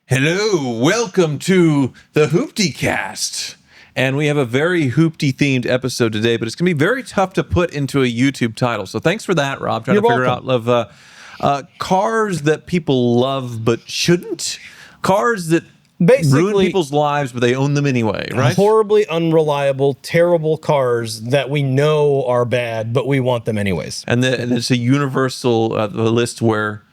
Hello, welcome to the Hoopty Cast. And we have a very Hoopty themed episode today, but it's going to be very tough to put into a YouTube title. So thanks for that, Rob. Trying to figure out cars that people love but shouldn't. Cars that ruin people's lives, but they own them anyway, right? Horribly unreliable, terrible cars that we know are bad, but we want them anyways. And it's a universal list where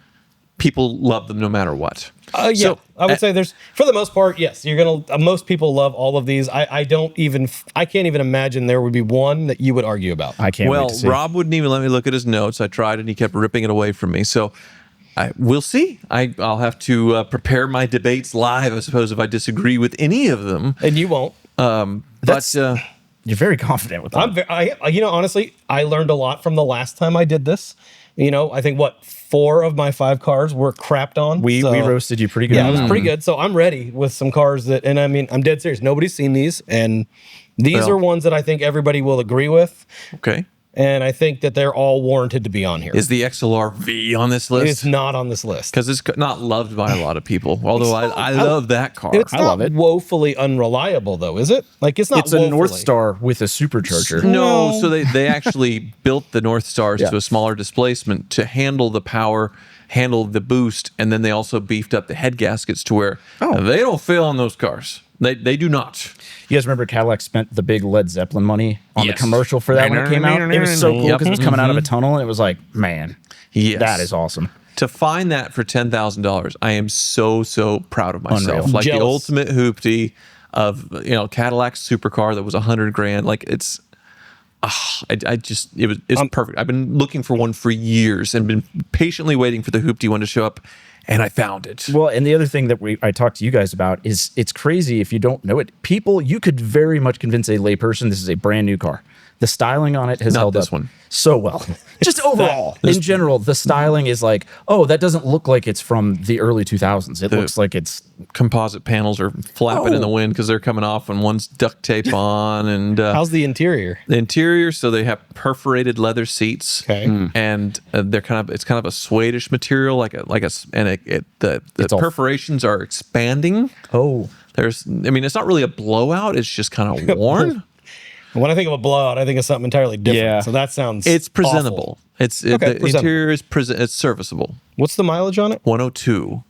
people love them no matter what. So, I would say there's, for the most part, yes, you're gonna. Most people love all of these. I can't even imagine there would be one that you would argue about. I can't. Well, wait to see. Rob wouldn't even let me look at his notes. I tried, and he kept ripping it away from me. So we'll see. I'll have to prepare my debates live, I suppose, if I disagree with any of them. And you won't. You're very confident with that. Honestly, I learned a lot from the last time I did this. I think 4 of my 5 cars were crapped on. We roasted you pretty good. Yeah, it was pretty good. So I'm ready with some cars and I mean, I'm dead serious. Nobody's seen these, and these are ones that I think everybody will agree with. Okay. And I think that they're all warranted to be on here. Is the XLR-V on this list? It's not on this list. Because it's not loved by a lot of people. Although I love that car. It's I not love it. woefully unreliable, though, is it? Like, it's not It's a woefully. North Star with a supercharger. No, so they actually built the North Stars to a smaller displacement to handle the power, handle the boost, and then they also beefed up the head gaskets to where they don't fail on those cars. They do not. You guys remember Cadillac spent the big Led Zeppelin money on the Yes. commercial for that when it came out? It was so cool because it was coming out of a tunnel, and it was like, man, Yes. that is awesome. To find that for $10,000, I am so proud of myself. Unreal. Like Jealous. the ultimate hoopty of Cadillac's supercar that was $100,000. Like it's, it's perfect. I've been looking for one for years and been patiently waiting for the hoopty one to show up, and I found it. Well, and the other thing that I talked to you guys about is it's crazy if you don't know it. You could very much convince a layperson this is a brand new car. The styling on it has held this up one. so well. Just overall, in general, the styling is like, oh, that doesn't look like it's from the early 2000s. It looks like it's Composite panels are flapping in the wind because they're coming off and one's duct tape on. And How's the interior? the interior, so they have perforated leather seats. Okay. And they're it's kind of a suede-ish material, the all- perforations are expanding. It's not really a blowout. It's just kind of worn. When I think of a blowout, I think of something entirely different. Yeah. So that sounds It's presentable. awful. The presentable. interior is it's serviceable. What's the mileage on it? 102.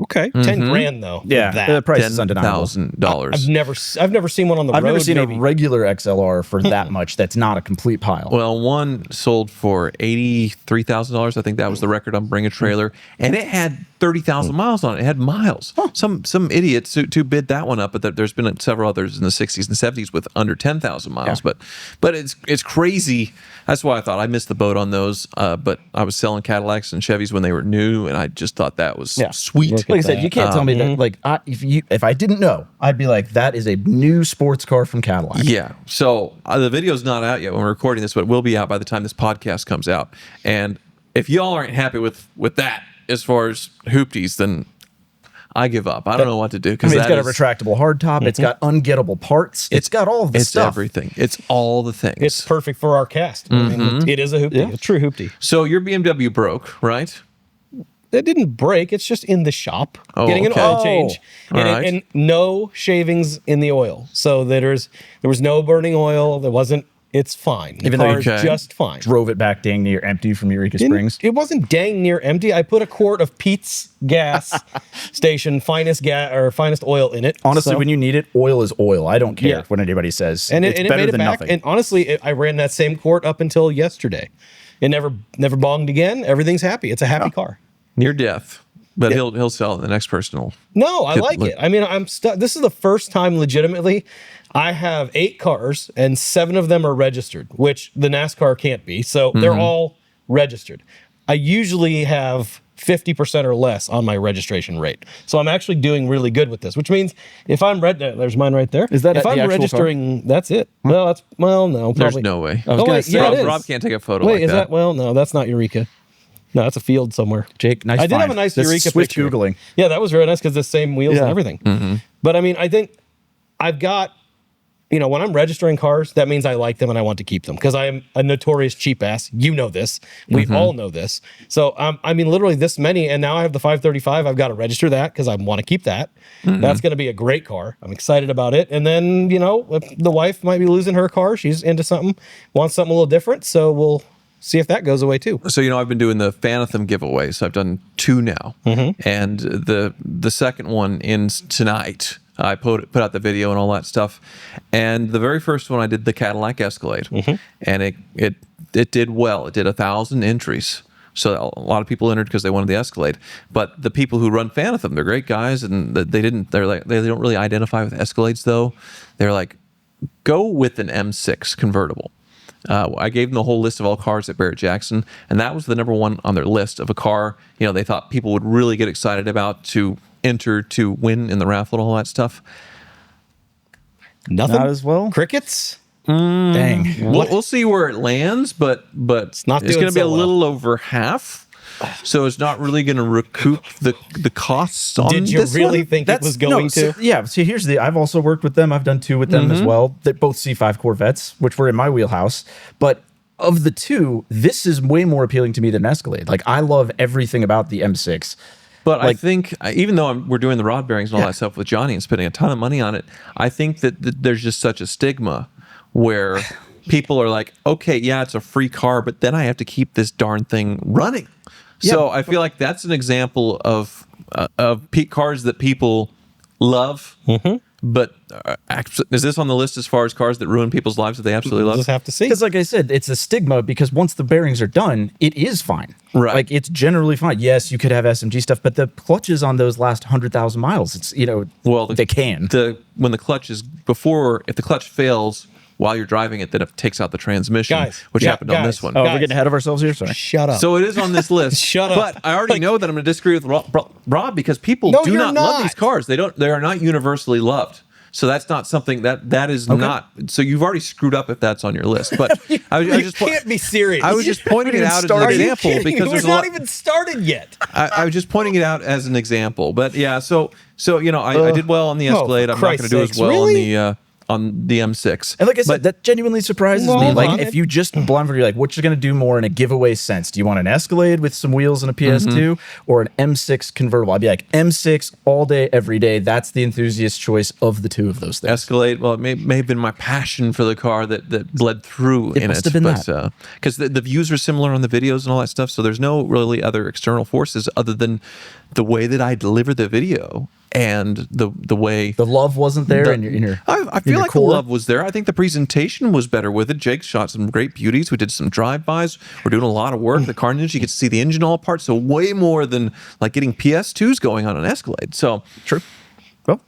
Okay. $10,000 though. yeah, That. the price is undeniable. $10,000. I've never seen one on the road. I've never seen maybe. a regular XLR for that much. That's not a complete pile. Well, one sold for $83,000. I think that was the record on Bring a Trailer, and it had 30,000 miles on it. It had miles. Some idiots to bid that one up, but there's been several others in the 60s and 70s with under 10,000 miles. Yeah. But it's crazy. That's why I thought I missed the boat on those. But I was selling Cadillacs and Chevys when they were new, and I just thought that was sweet. Like I said, you can't tell me that. Like, if I didn't know, I'd be like, that is a new sports car from Cadillac. Yeah. So the video's not out yet when we're recording this, but it will be out by the time this podcast comes out. And if y'all aren't happy with that as far as hoopties, then I give up. I don't know what to do. I mean, it's got a retractable hardtop. It's got ungettable parts. It's got all of the stuff. It's everything. It's all the things. It's perfect for our cast. I mean, it is a hoopty, a true hoopty. So your BMW broke, right? It didn't break. It's just in the shop getting an okay. oil change, All and, right. and no shavings in the oil. So there was no burning oil. There wasn't. It's fine. The Even though car you is just fine. Drove it back dang near empty from Eureka Springs. It wasn't dang near empty. I put a quart of Pete's gas station finest oil in it. Honestly, So- when you need it, oil is oil. I don't care Yeah. what anybody says. and it's it better made it than back. nothing. And honestly, I ran that same quart up until yesterday. It never bonged again. Everything's happy. It's a happy car. Near death. But he'll sell it. The next person will. No, I like it. I mean, I'm stuck. This is the first time legitimately I have 8 cars and 7 of them are registered, which the NASCAR can't be. So they're all registered. I usually have 50% or less on my registration rate. So I'm actually doing really good with this, which means if I'm there's mine right there. Is that if the I'm actual registering, that's it. No, no, There's probably. no way. Oh, wait, yeah, it is. Rob can't take a photo Wait, like is that. well, no, that's not Eureka. No, that's a field somewhere. Jake, nice I did have find. a nice That's Eureka swift picture. when I'm registering cars, that means I like them and I want to keep them because I am a notorious cheap ass. You know this. We all know this. So, literally this many, and now I have the 535. I've got to register that because I want to keep that. That's going to be a great car. I'm excited about it. And then, if the wife might be losing her car, she's into something, wants something a little different. So we'll see if that goes away too. So, I've been doing the Phantom giveaways. I've done 2 now. And the second one ends tonight. I put out the video and all that stuff. And the very first one I did the Cadillac Escalade. And it did well. It did 1,000 entries. So a lot of people entered because they wanted the Escalade. But the people who run Phantom, they're great guys, and they don't really identify with Escalades though. They're like, go with an M6 convertible. I gave them the whole list of all cars at Barrett Jackson, and that was the number one on their list of a car they thought people would really get excited about to enter to win in the raffle and all that stuff. Nothing Not as well. Crickets. Dang. We'll see where it lands, but it's not going doing to be so a little over half. So it's not really going to recoup the costs on Did you this really one? think it was going to? Yeah. See, here's I've also worked with them. I've done 2 with them as well. They're both C5 Corvettes, which were in my wheelhouse. But of the 2, this is way more appealing to me than Escalade. Like, I love everything about the M6. But I think, even though we're doing the rod bearings and all that stuff with Johnny and spending a ton of money on it, I think that there's just such a stigma where people are like, okay, yeah, it's a free car, but then I have to keep this darn thing running. So I feel like that's an example of cars that people love. But is this on the list as far as cars that ruin people's lives that they absolutely love? We'll just have to see. Because like I said, it's a stigma because once the bearings are done, it is fine. Right. Like, it's generally fine. Yes, you could have SMG stuff, but the clutches on those last 100,000 miles, it's, they can. When the clutch is if the clutch fails while you're driving it, then it takes out the transmission, which happened on this one. Oh, we're getting ahead of ourselves here? Sorry. Shut up. So it is on this list. Shut up. But I already know that I'm going to disagree with Rob because people do not love these cars. They are not universally loved. So that's not something that is not. So you've already screwed up if that's on your list. But I just can't be serious. I was just pointing it out as an example because it's not even started yet. I was just pointing it out as an example. But yeah, so I did well on the Escalade. I'm not going to do as well on the M6. And like I said, that genuinely surprises me. Like, if you just blindfold, you're like, what you're going to do more in a giveaway sense? Do you want an Escalade with some wheels and a PS2 or an M6 convertible? I'd be like, M6 all day, every day. That's the enthusiast choice of the 2 of those things. Escalade, well, it may have been my passion for the car that bled through in it. Must have been that. Because the views are similar on the videos and all that stuff, so there's no really other external forces other than the way that I deliver the video. And the way the love wasn't there in your I feel like the love was there. I think the presentation was better with it. Jake shot some great beauties. We did some drive-bys. We're doing a lot of work. The carnage, you get to see the engine all apart. So way more than like getting PS2s going on an Escalade. So true. Well,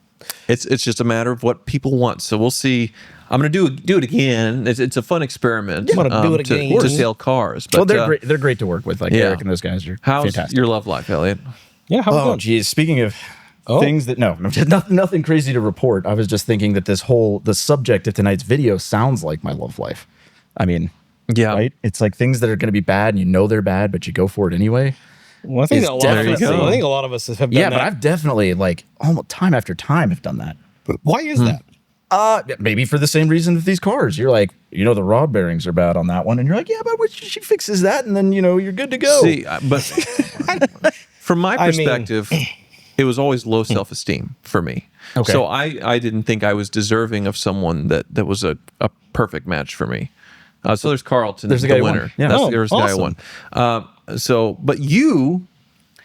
it's just a matter of what people want. So we'll see. I'm going to do it again. It's a fun experiment. I'm going to do it again to sell cars. But, they're great. They're great to work with. Like Eric and those guys are fantastic. How's your love life, Elliot? Yeah. How Oh, geez. Speaking of things that nothing crazy to report. I was just thinking that the subject of tonight's video sounds like my love life. I mean, right? It's like things that are going to be bad and they're bad, but you go for it anyway. Well, I think a lot of us have done that. Yeah, but I've definitely almost time after time have done that. But why is that? Maybe for the same reason with these cars. You're like, the rod bearings are bad on that one, and you're like, yeah, but she fixes that, and then you're good to go. See, but from my perspective. It was always low self-esteem for me. Okay. So I didn't think I was deserving of someone that was a perfect match for me. So there's Carlton, there's the guy winner. Yeah. There's the guy who won. But you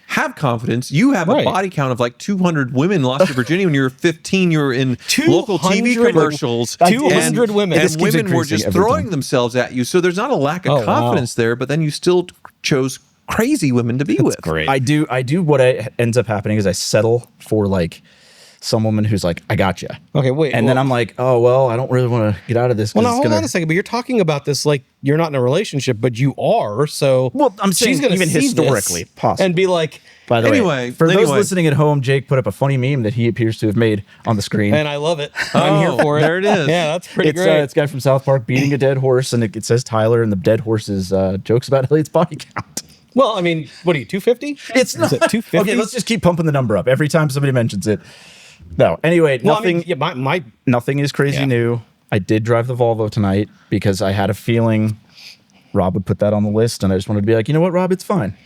have confidence. You have a body count of like 200 women lost to Virginia when you were 15. You were in local TV commercials. 200 women. And women were just throwing themselves at you. So there's not a lack of confidence there, but then you still chose crazy women to be with. Great. I do what ends up happening is I settle for some woman who's like, I got you. Okay, wait. And then I'm like, oh, well, I don't really want to get out of this. Well, now, hold on a second. But you're talking about this like you're not in a relationship, but you are. So I'm saying she's going to even see historically this possible. and be like, by the way, for those listening at home, Jake put up a funny meme that he appears to have made on the screen. And I love it. I'm here for it. There it is. Yeah, that's pretty great. It's a guy from South Park beating a dead horse, and it says Tyler, and the dead horse is jokes about Elliot's body count. Well, I mean, what are you, 250? It's not. Is it 250? Okay, let's just keep pumping the number up every time somebody mentions it. No, anyway, nothing. I mean, nothing is crazy new. I did drive the Volvo tonight because I had a feeling Rob would put that on the list, and I just wanted to be like, you know what, Rob, it's fine.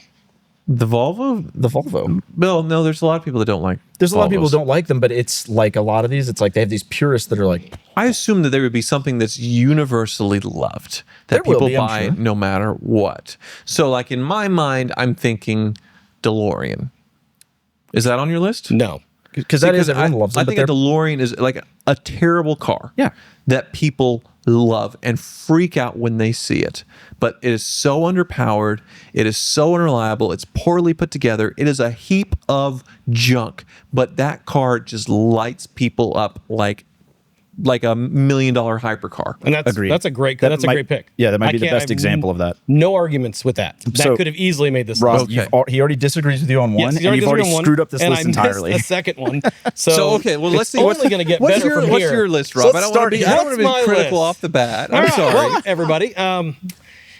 The Volvo? The Volvo. Well, no, there's a lot of people that don't like There's a lot of people Volvos. who don't like them, but it's like a lot of these, it's like they have these purists that are like, I assume that there would be something that's universally loved that There will people be, I'm buy sure. no matter what. So, like in my mind, I'm thinking DeLorean. Is that on your list? No. because that is, everyone loves them. I but think a they're DeLorean is like a terrible car. Yeah. That people love and freak out when they see it. But it is so underpowered. It is so unreliable. It's poorly put together. It is a heap of junk. But that car just lights people up like a $1 million hypercar. And that's Agreed. that's a great That that's a might- great pick. yeah, that might I be the can't- best I have example of that. No arguments with that. That So, could have easily made this Rob, list. Okay. he already disagrees with you on one, Yes, and you've already disagreed on one, screwed up this and list I missed entirely. a second one. So, So okay, well let's it's see only what's going to get what's better your, from what's here. your list, Rob? Let's I don't start want to be here. I don't want to What's be my critical list? off the bat. All I'm right, sorry. well, everybody.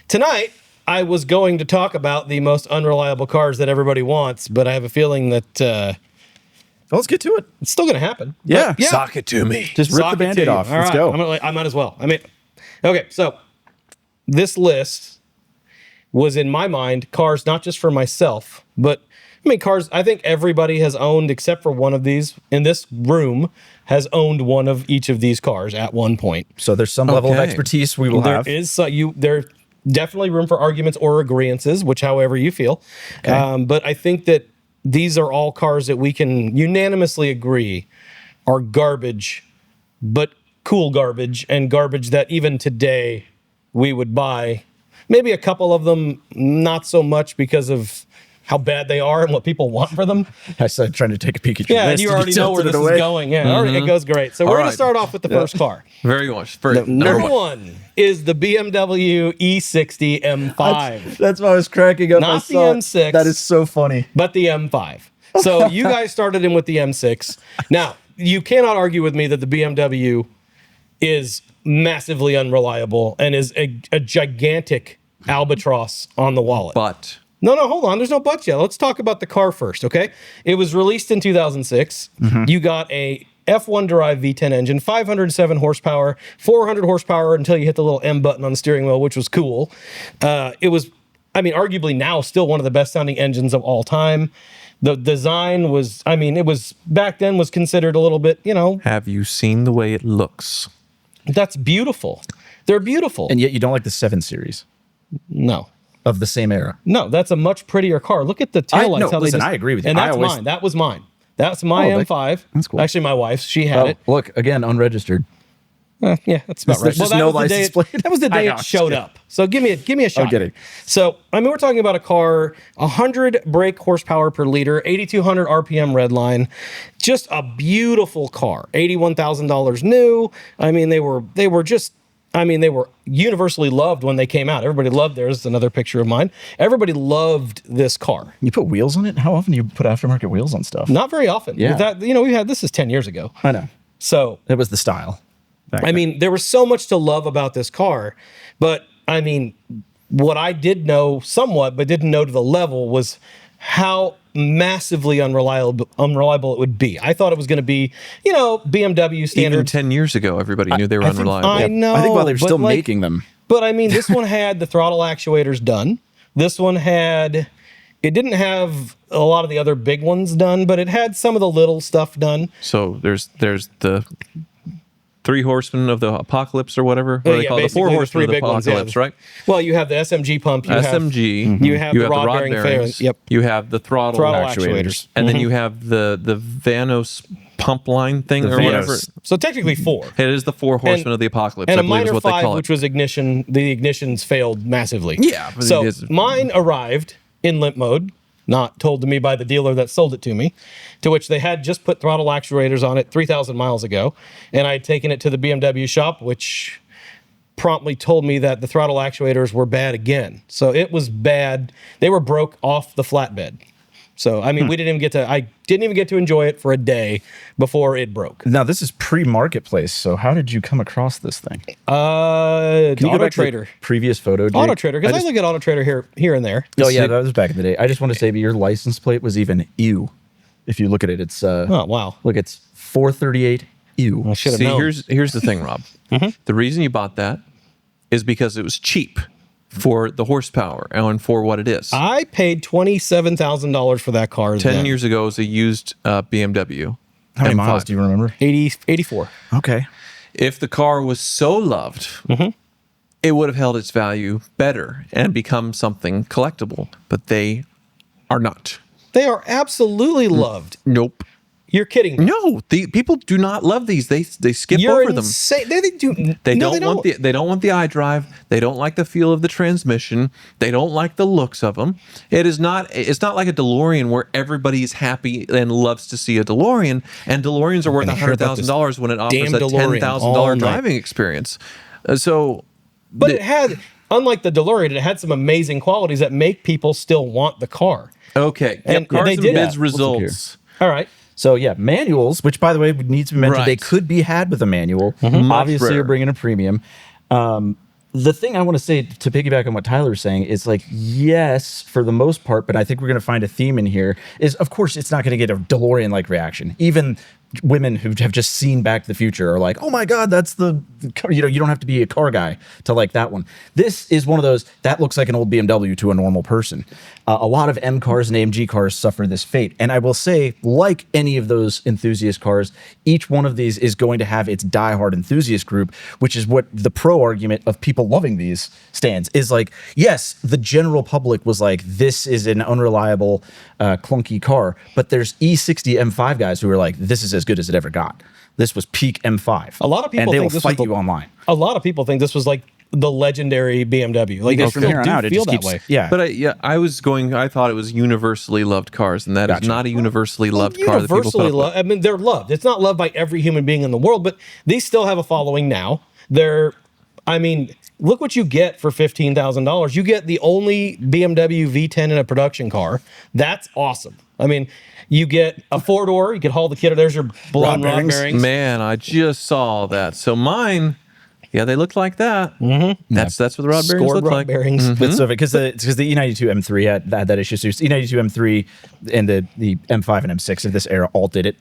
Tonight I was going to talk about the most unreliable cars that everybody wants, but I have a feeling that Well, let's get to it. it's still going to happen. Yeah. But, Sock it to me. Just rip Sock the it to Band-Aid you. off. All Let's right, go. I might as well. Okay, so this list was in my mind cars not just for myself, but cars I think everybody has owned except for one of these in this room has owned one of each of these cars at one point. So there's some level of Okay. expertise we will There have. is there's definitely room for arguments or agreeances, which however you feel. But I think that these are all cars that we can unanimously agree are garbage, but cool garbage and garbage that even today we would buy. Maybe a couple of them not so much because of how bad they are and what people want for them. I started trying to take a peek at your Yeah, and list. you and already know where tilted this it is away. going. Yeah, already, it goes great. So we're going right. to start off with the first car. Very much. Very, Number one is the BMW E60 M5. That's why I was cracking up. Not I the saw it. M6. That is so funny. But the M5. So you guys started in with the M6. Now, you cannot argue with me that the BMW is massively unreliable and is a gigantic albatross on the wallet. But No, hold on. There's no buts yet. Let's talk about the car first, okay? It was released in 2006. You got a F1 derived V10 engine, 507 horsepower, 400 horsepower until you hit the little M button on the steering wheel, which was cool. It was, arguably now still one of the best sounding engines of all time. The design was, it was back then was considered a little bit, have you seen the way it looks? that's beautiful. They're beautiful. And yet you don't like the 7 Series No. of the same era. No, that's a much prettier car. Look at the taillights. no, how they listen, just, I agree with you. And I that's always- mine. That was mine. That's my Oh, M5. that's cool. Actually, my wife's. She had Oh, it. look, again, unregistered. Yeah, that's about right. There's just that no was the day license it, plate. that was the I day know, it I'm showed just up. So give me a shot. I'm kidding. So we're talking about a car, 100 brake horsepower per liter, 8,200 RPM redline, just a beautiful car. $81,000 new. They were universally loved when they came out. Everybody loved theirs. It's another picture of mine. Everybody loved this car. You put wheels on it? How often do you put aftermarket wheels on stuff? Not very often. Yeah. We had this is 10 years ago. I know. So It was the style. back then. there was so much to love about this car, but what I did know somewhat, but didn't know to the level, was how massively unreliable it would be. I thought it was going to be, BMW Even standard. 10 years ago, everybody knew they were unreliable. I know. I think while they were but still like- making them. But this one had the throttle actuators done. This one it didn't have a lot of the other big ones done, but it had some of the little stuff done. So there's the 3 horsemen of the apocalypse or whatever. What do they call it? The 4 basically horsemen of the big ones, yeah. apocalypse, right? Well, you have the SMG pump. You SMG. You have the rod bearing failings. Yep. You have the throttle actuators. And then you have the Vanos pump line thing or Vanos. whatever. So technically 4. It is the 4 horsemen of the apocalypse, And I a believe is minor what they 5, call which it. was ignition. The ignitions failed massively. Yeah, but So it is- mine arrived in limp mode, not told to me by the dealer that sold it to me, to which they had just put throttle actuators on it 3,000 miles ago. And I had taken it to the BMW shop, which promptly told me that the throttle actuators were bad again. So it was bad. They were broke off the flatbed. So, I didn't even get to enjoy it for a day before it broke. Now, this is pre-marketplace, so how did you come across this thing? Can Can you go Auto back to the Trader. previous photo, Jake? Auto Trader, because I look at Auto Trader here and there. Oh, yeah, that was back in the day. I just want to say that your license plate was even ew. If you look at it, it's Oh, wow. look, it's 438 Ew. I should have See, known. here's the thing, Rob. The reason you bought that is because it was cheap for the horsepower and for what it is. I paid $27,000 for that car. 10 years ago, it was a used BMW. How many M5. miles do you remember? 84. Okay. If the car was so loved, it would have held its value better and become something collectible. But they are not. They are absolutely loved. Nope. You're kidding me. No, the people do not love these. They skip You're over them. insane. They do. They no, don't want they don't want the iDrive. They don't like the feel of the transmission. They don't like the looks of them. It's not like a DeLorean where everybody is happy and loves to see a DeLorean. And DeLoreans are worth $100,000 when it offers a $10,000 driving experience. But it had, unlike the DeLorean, it had some amazing qualities that make people still want the car. Okay, And cars they and did bids that. results. All right. So yeah, manuals, which by the way needs to be mentioned, Right. they could be had with a manual. Obviously, rare. you're bringing a premium. The thing I want to say to piggyback on what Tyler's saying is like, yes, for the most part, but I think we're going to find a theme in here is, of course, it's not going to get a DeLorean-like reaction. Even women who have just seen Back to the Future are like, oh my God, that's you don't have to be a car guy to like that one. This is one of those, that looks like an old BMW to a normal person. A lot of M cars and AMG cars suffer this fate. And I will say, like any of those enthusiast cars, each one of these is going to have its diehard enthusiast group, which is what the pro argument of people loving these stands is like, yes, the general public was like, this is an unreliable, clunky car. But there's E60 M5 guys who are like, this is as good as it ever got. This was peak M5. A lot of people and they think will this fight was you online. A lot of people think this was like the legendary BMW. Like Because they from still here on do out, it feel just that keeps way. yeah. But I thought it was universally loved cars, and that is not a universally loved car that people put Universally up with. loved. I mean, they're loved. It's not loved by every human being in the world, but these still have a following now. Look what you get for $15,000. You get the only BMW V10 in a production car. That's awesome. I mean, you get a four-door. You can haul the kit. There's your blown rod bearings. Man, I just saw that. So mine, yeah, they look like that. Mm-hmm. That's what the rod bearings Scored look rod like. bearings. But so because the E92 M3 had that issue. So E92 M3 and the M5 and M6 of this era all did it.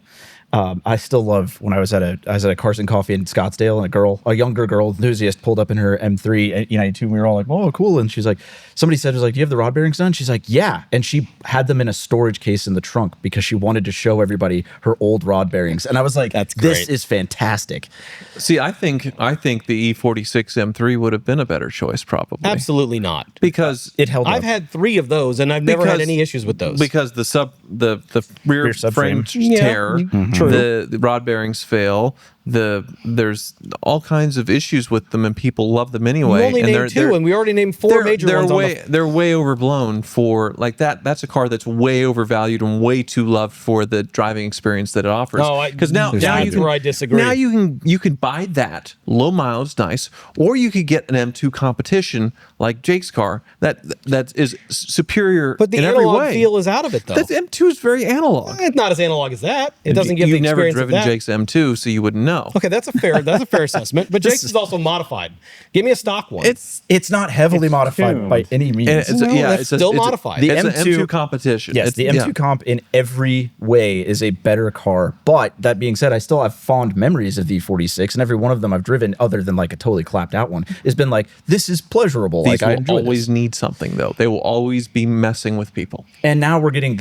I still love when I was at a Carson Coffee in Scottsdale, and a younger girl enthusiast pulled up in her M3 at E92, and we were all like, "Oh, cool!" And she's like, somebody said, "Was like, do you have the rod bearings done?" She's like, "Yeah," and she had them in a storage case in the trunk because she wanted to show everybody her old rod bearings. And I was like, That's this great. is fantastic." See, I think the E46 M3 would have been a better choice, probably. Absolutely not. Because It held up. I've had 3 of those, and I've never had any issues with those. Because the rear frame subframe. tear, True. the rod bearings fail. There's all kinds of issues with them, and people love them anyway. You only and named 2, and we already named 4 major ones. They're way overblown for like that. That's a car that's way overvalued and way too loved for the driving experience that it offers. Because now that's where I disagree. Now you can buy that low mileage, nice, or you could get an M2 competition like Jake's car that is superior. But the in every analog way. feel is out of it, though. That M2 is very analog. It's not as analog as that. It doesn't give the You've never experience driven of that. Jake's M2, so you wouldn't know. Okay, that's a fair assessment. But Jake's is also modified. Give me a stock one. It's not heavily modified by any means. And it's that's still modified. The It's an M2 M2 competition. Yes, It's- the M2 comp in every way is a better car. But that being said, I still have fond memories of the E46, and every one of them I've driven, other than like a totally clapped out one, has been like, this is pleasurable. These Like I will enjoy always this. need something, though. They will always be messing with people. And now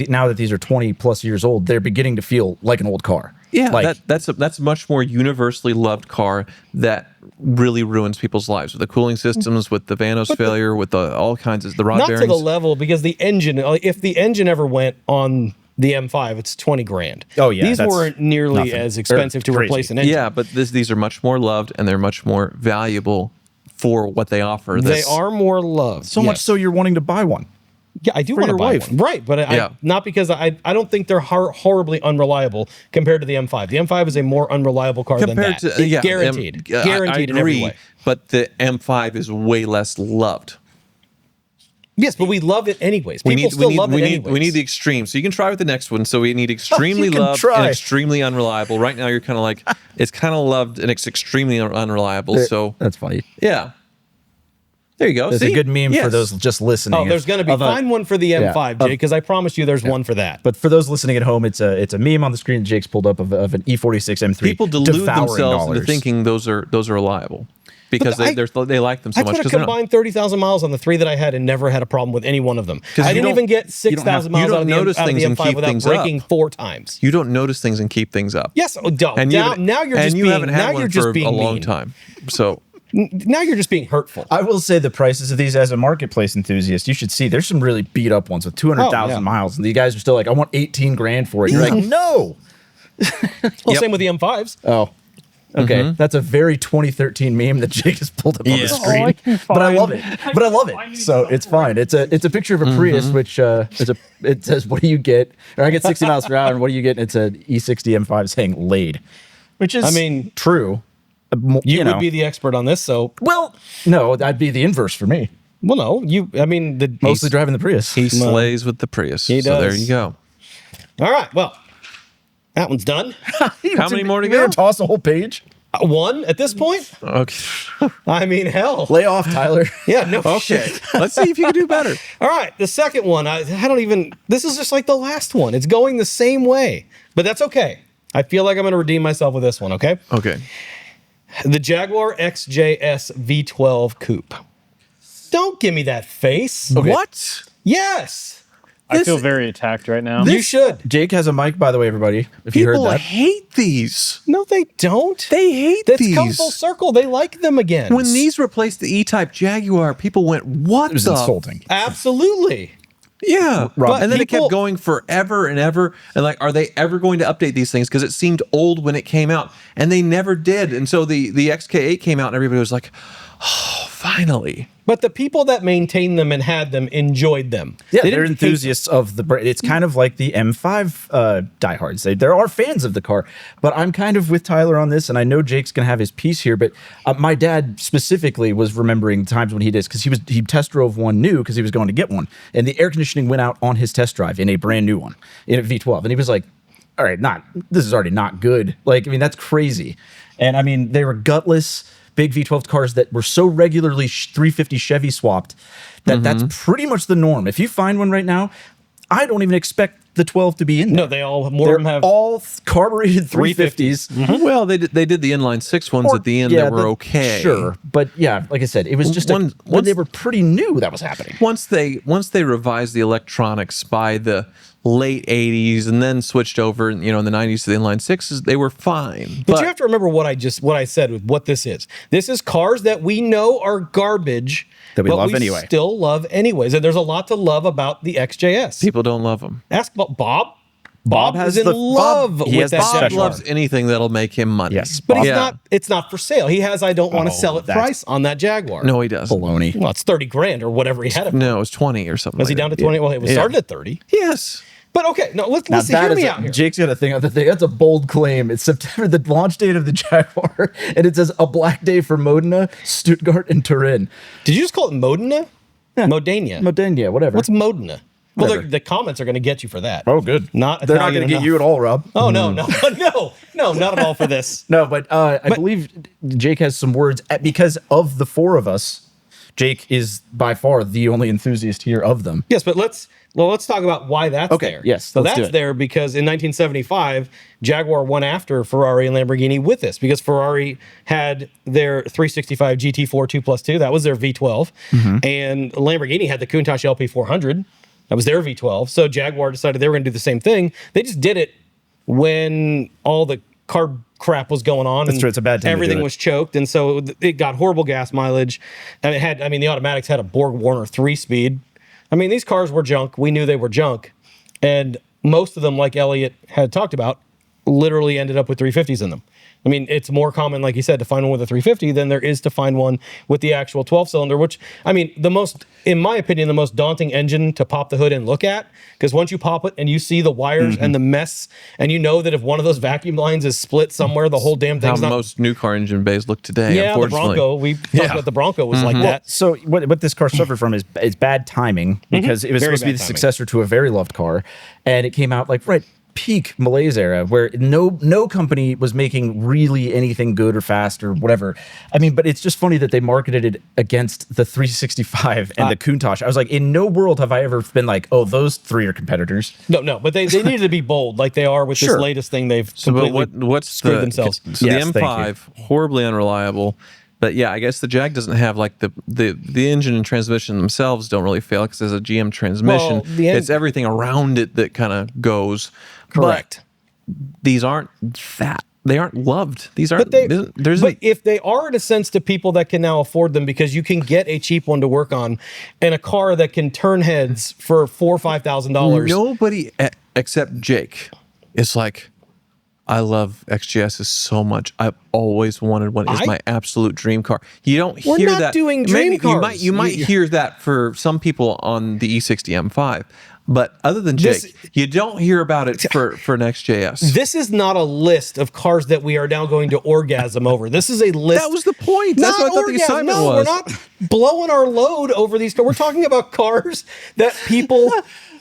now that these are 20 plus years old, they're beginning to feel like an old car. Yeah, like that's a much more universally loved car that really ruins people's lives with the cooling systems, with the Vanos failure, with all kinds of the rod Not bearings. to the level, because the engine, if the engine ever went on the M5, it's 20 grand. Oh, yeah, These that's weren't nearly nothing. as expensive to Crazy. replace an engine. Yeah, but these are much more loved and they're much more valuable for what they offer. They are more loved. so much so you're wanting to buy one. Yeah, I do for want to your buy wife. one. Right, but Yeah. not because I don't think they're horribly unreliable compared to the M5. The M5 is a more unreliable car compared than that. to Guaranteed. I Guaranteed in every agree, way. but the M5 is way less loved. Yes, but we love it anyways. We People need, still we, need, love we, it need, anyways. we need the extreme. So you can try with the next one. So we need extremely You can loved try. and extremely unreliable. Right now, you're kind of like, it's kind of loved and it's extremely unreliable. So That's funny. yeah. There you go. There's a good meme for those just listening. Oh, there's going to be. Find one for the M5, Jake, because I promise you there's one for that. But for those listening at home, it's a meme on the screen that Jake's pulled up of an E46 M3. People delude themselves into thinking those are reliable because they like them so much. I could have combined 30,000 miles on the 3 that I had and never had a problem with any one of them. I didn't even get 6,000 miles out of the M5 without braking 4 times. You don't notice things and keep things up. Yes, now you're just being a long time. So now you're just being hurtful. I will say the prices of these as a marketplace enthusiast, you should see there's some really beat up ones with 200,000 miles, and the guys are still like, I want 18 grand for it. You're like, no. Well, same with the M5s. Oh. Okay, that's a very 2013 meme that Jake has pulled up on the screen, but I love it. So it's fine. It's a picture of a Prius, which it says, "What do you get?" Or I get 60 miles per hour, and what do you get? And it's an E60 M5 saying "laid," which is, true. You would be the expert on this, so no, that'd be the inverse for me. Well, no, mostly driving the Prius. He slays with the Prius. He does. So there you go. All right, well. That one's done. How many more to go? Toss a whole page? 1 at this point? Okay. Hell. Lay off, Tyler. Yeah, no shit. Let's see if you can do better. All right, the second one, I don't even, this is just like the last one. It's going the same way, but that's okay. I feel like I'm going to redeem myself with this one, okay? Okay. The Jaguar XJS V12 Coupe. Don't give me that face. Okay. What? Yes. I feel very attacked right now. You should. Jake has a mic, by the way, everybody. If you heard that. People hate these. No, they don't. They hate these. That's come full circle. They like them again. When these replaced the E-Type Jaguar, people went, what? It was insulting. Absolutely. Yeah. And then it kept going forever and ever. And like, are they ever going to update these things? Because it seemed old when it came out. And they never did. And so the XK8 came out and everybody was like, oh, finally. But the people that maintained them and had them enjoyed them. Yeah, they're enthusiasts of the brand. It's kind of like the M5 diehards. There are fans of the car, but I'm kind of with Tyler on this, and I know Jake's going to have his piece here, but my dad specifically was remembering times when he did, because he test drove one new because he was going to get one, and the air conditioning went out on his test drive in a brand new one, in a V12, and he was like, all right, this is already not good. Like, I mean, that's crazy. And I mean, they were gutless, big V12 cars that were so regularly 350 Chevy swapped that that's pretty much the norm. If you find one right now, I don't even expect the 12 to be in there. No, they all, more of them have all carbureted 350s. Mm-hmm. Well, they did the inline 6 ones at the end that were okay. Sure, but yeah, like I said, it was just when they were pretty new that was happening. Once they revised the electronics by the late 80s and then switched over, in the 90s to the inline 6s, they were fine. But you have to remember what I said with what this is. This is cars that we know are garbage that we love anyway. Still love anyways. And there's a lot to love about the XJS. People don't love them. Ask about Bob. Bob is in love with that. Bob loves anything that'll make him money. Yes, but it's not for sale. He has I don't want to sell it price on that Jaguar. No, he doesn't. Baloney. Well, it's 30 grand or whatever he had it for. No, it was 20 or something. Was he down to 20? Well, it was started at 30. Yes. But okay, no, let's hear me out here. Jake's got a thing on the thing. That's a bold claim. It's September, the launch date of the Jaguar, and it says a black day for Modena, Stuttgart, and Turin. Did you just call it Modena? Yeah. Modena. Modena, whatever. What's Modena? Well, the comments are going to get you for that. Oh, good. They're not going to get you at all, Rob. Oh, no, not at all for this. No, but I believe Jake has some words because of the 4 of us. Jake is by far the only enthusiast here of them. Yes, but let's talk about why that's there. Yes, so that's there because in 1975, Jaguar won after Ferrari and Lamborghini with this because Ferrari had their 365 GT4 2+2. That was their V12. And Lamborghini had the Countach LP400. That was their V12. So Jaguar decided they were going to do the same thing. They just did it when all the carb crap was going on. That's true. It's a bad time. Everything was choked, and so it got horrible gas mileage. And the automatics had a Borg Warner 3-speed. I mean, these cars were junk. We knew they were junk, and most of them, like Elliot had talked about, literally ended up with 350s in them. I mean, it's more common, like you said, to find one with a 350 than there is to find one with the actual 12-cylinder, which, I mean, in my opinion, the most daunting engine to pop the hood and look at, because once you pop it and you see the wires and the mess, and you know that if one of those vacuum lines is split somewhere, the whole damn thing's how most new car engine bays look today, the Bronco. We talked about the Bronco was like that. So what this car suffered from is bad timing, because it was supposed to be the successor to a very loved car, and it came out like peak malaise era where no company was making really anything good or fast or whatever. I mean, but it's just funny that they marketed it against the 365 and the Countach. I was like, in no world have I ever been like, oh, those three are competitors. No, but they needed to be bold like they are with this latest thing. They've completely what's screwed themselves. So Yes, the M5, horribly unreliable. But yeah, I guess the Jag doesn't have like the engine and transmission themselves don't really fail because there's a GM transmission. Well, it's everything around it that kind of goes. Correct. But these aren't that. They aren't loved. These aren't. But if they are, in a sense, to people that can now afford them, because you can get a cheap one to work on, and a car that can turn heads for $4,000 or $5,000. Nobody except Jake is like, I love XJSs so much. I've always wanted one. It's my absolute dream car. You don't hear that. We're not doing dream cars. You might hear that for some people on the E60 M5. But other than Jake, you don't hear about it for an XJS. This is not a list of cars that we are now going to orgasm over. This is a list. That was the point. That's what I thought the excitement was. We're not blowing our load over these cars. We're talking about cars that people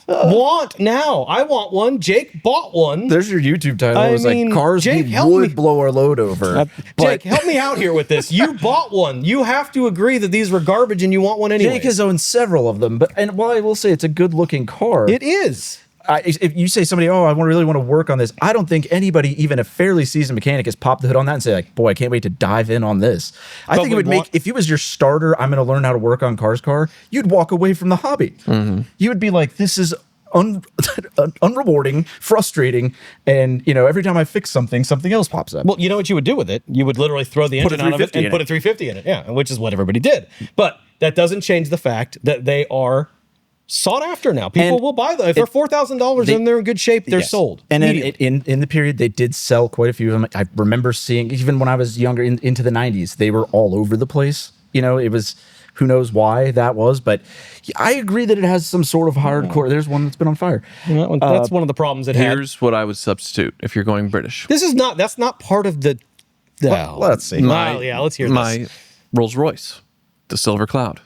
want now. I want one. Jake bought one. There's your YouTube title. It was like cars Jake, we would blow our load over. Jake, help me out here with this. You bought one. You have to agree that these were garbage and you want one anyway. Jake has owned several of them, and while I will say it's a good looking car, it is. If you say somebody, oh, I really want to work on this, I don't think anybody, even a fairly seasoned mechanic, has popped the hood on that and say like, boy, I can't wait to dive in on this. I think it would make, if it was your starter, I'm going to learn how to work on cars car, you'd walk away from the hobby. Mm-hmm. You would be like, this is unrewarding, frustrating, and every time I fix something else pops up. Well, you know what you would do with it? You would literally throw the engine out of it and put a 350 in it. Yeah, which is what everybody did. But that doesn't change the fact that they are sought after now. People will buy them. If they're $4,000 and they're in good shape, they're sold. And then in the period, they did sell quite a few of them. I remember seeing, even when I was younger, into the 90s, they were all over the place. It was, who knows why that was, but I agree that it has some sort of hardcore. There's one that's been on fire. That's one of the problems it had. Here's what I would substitute if you're going British. That's not part of the. Let's see. Let's hear my Rolls Royce, the Silver Cloud.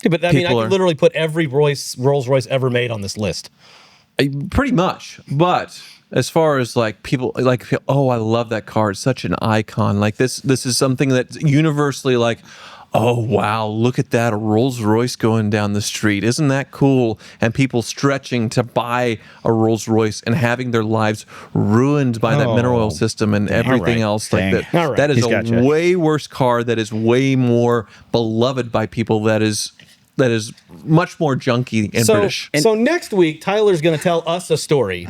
Yeah, but I could literally put every Rolls Royce ever made on this list. Pretty much. But as far as like people like, oh, I love that car. It's such an icon. Like this is something that's universally like, oh, wow, look at that, a Rolls Royce going down the street. Isn't that cool? And people stretching to buy a Rolls Royce and having their lives ruined by that mineral oil system and everything else like that. Right. That is a way worse car that is way more beloved by people, that is much more junky and British. So next week, Tyler's going to tell us a story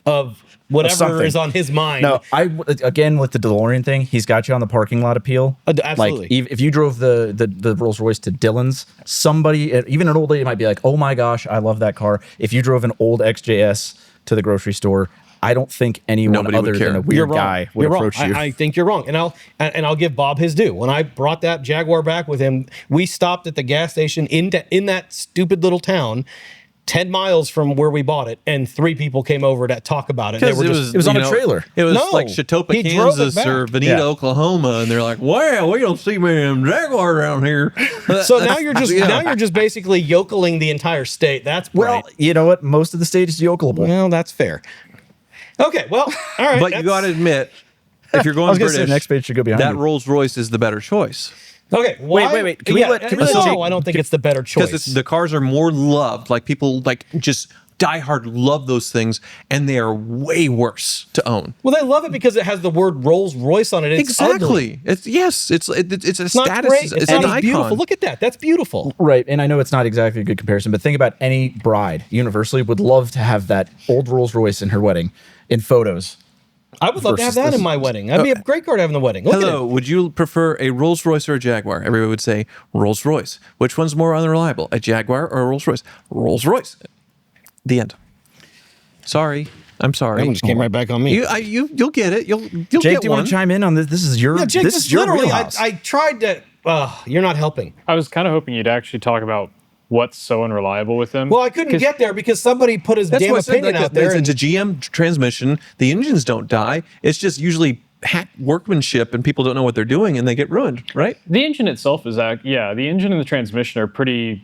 of whatever is on his mind. No, again with the DeLorean thing, he's got you on the parking lot appeal. Absolutely. Like if you drove the Rolls Royce to Dillon's, somebody, even an old lady, might be like, "Oh my gosh, I love that car." If you drove an old XJS to the grocery store, I don't think anyone other than a weird guy would approach you. I think you're wrong, and I'll give Bob his due. When I brought that Jaguar back with him, we stopped at the gas station in that stupid little town, 10 miles from where we bought it, and 3 people came over to talk about it. It was on a trailer. It was like Chautauqua, Kansas, or Veneta, Oklahoma, and they're like, "Wow, we don't see many Jaguar around here." So now you're just basically yokeling the entire state. That's well, you know what? Most of the state is yokelable. Well, that's fair. Okay, well, all right. But you got to admit, if you're going British, next page should go behind that Rolls Royce is the better choice. Okay, wait. Can we let I don't think it's the better choice. Because the cars are more loved. Like people just diehard love those things, and they are way worse to own. Well, they love it because it has the word Rolls Royce on it. It's exactly. Ugly. It's a status. Not great. It's an icon. Beautiful. Look at that. That's beautiful. Right, and I know it's not exactly a good comparison, but think about any bride universally would love to have that old Rolls Royce in her wedding in photos. I would love to have that in my wedding. That'd be a great car to have in the wedding. Hello, would you prefer a Rolls Royce or a Jaguar? Everybody would say Rolls Royce. Which one's more unreliable, a Jaguar or a Rolls Royce? Rolls Royce. The end. Sorry. I'm sorry. That one just came right back on me. You'll get it. You'll Jake, get do you one. want to chime in on this? This is your. Jake, this is your literally. wheelhouse. I tried to. You're not helping. I was kind of hoping you'd actually talk about what's so unreliable with them. Well, I couldn't get there because somebody put his damn opinion out there. It's a GM transmission. The engines don't die. It's just usually hack workmanship, and people don't know what they're doing, and they get ruined, right? The engine itself is the engine and the transmission are pretty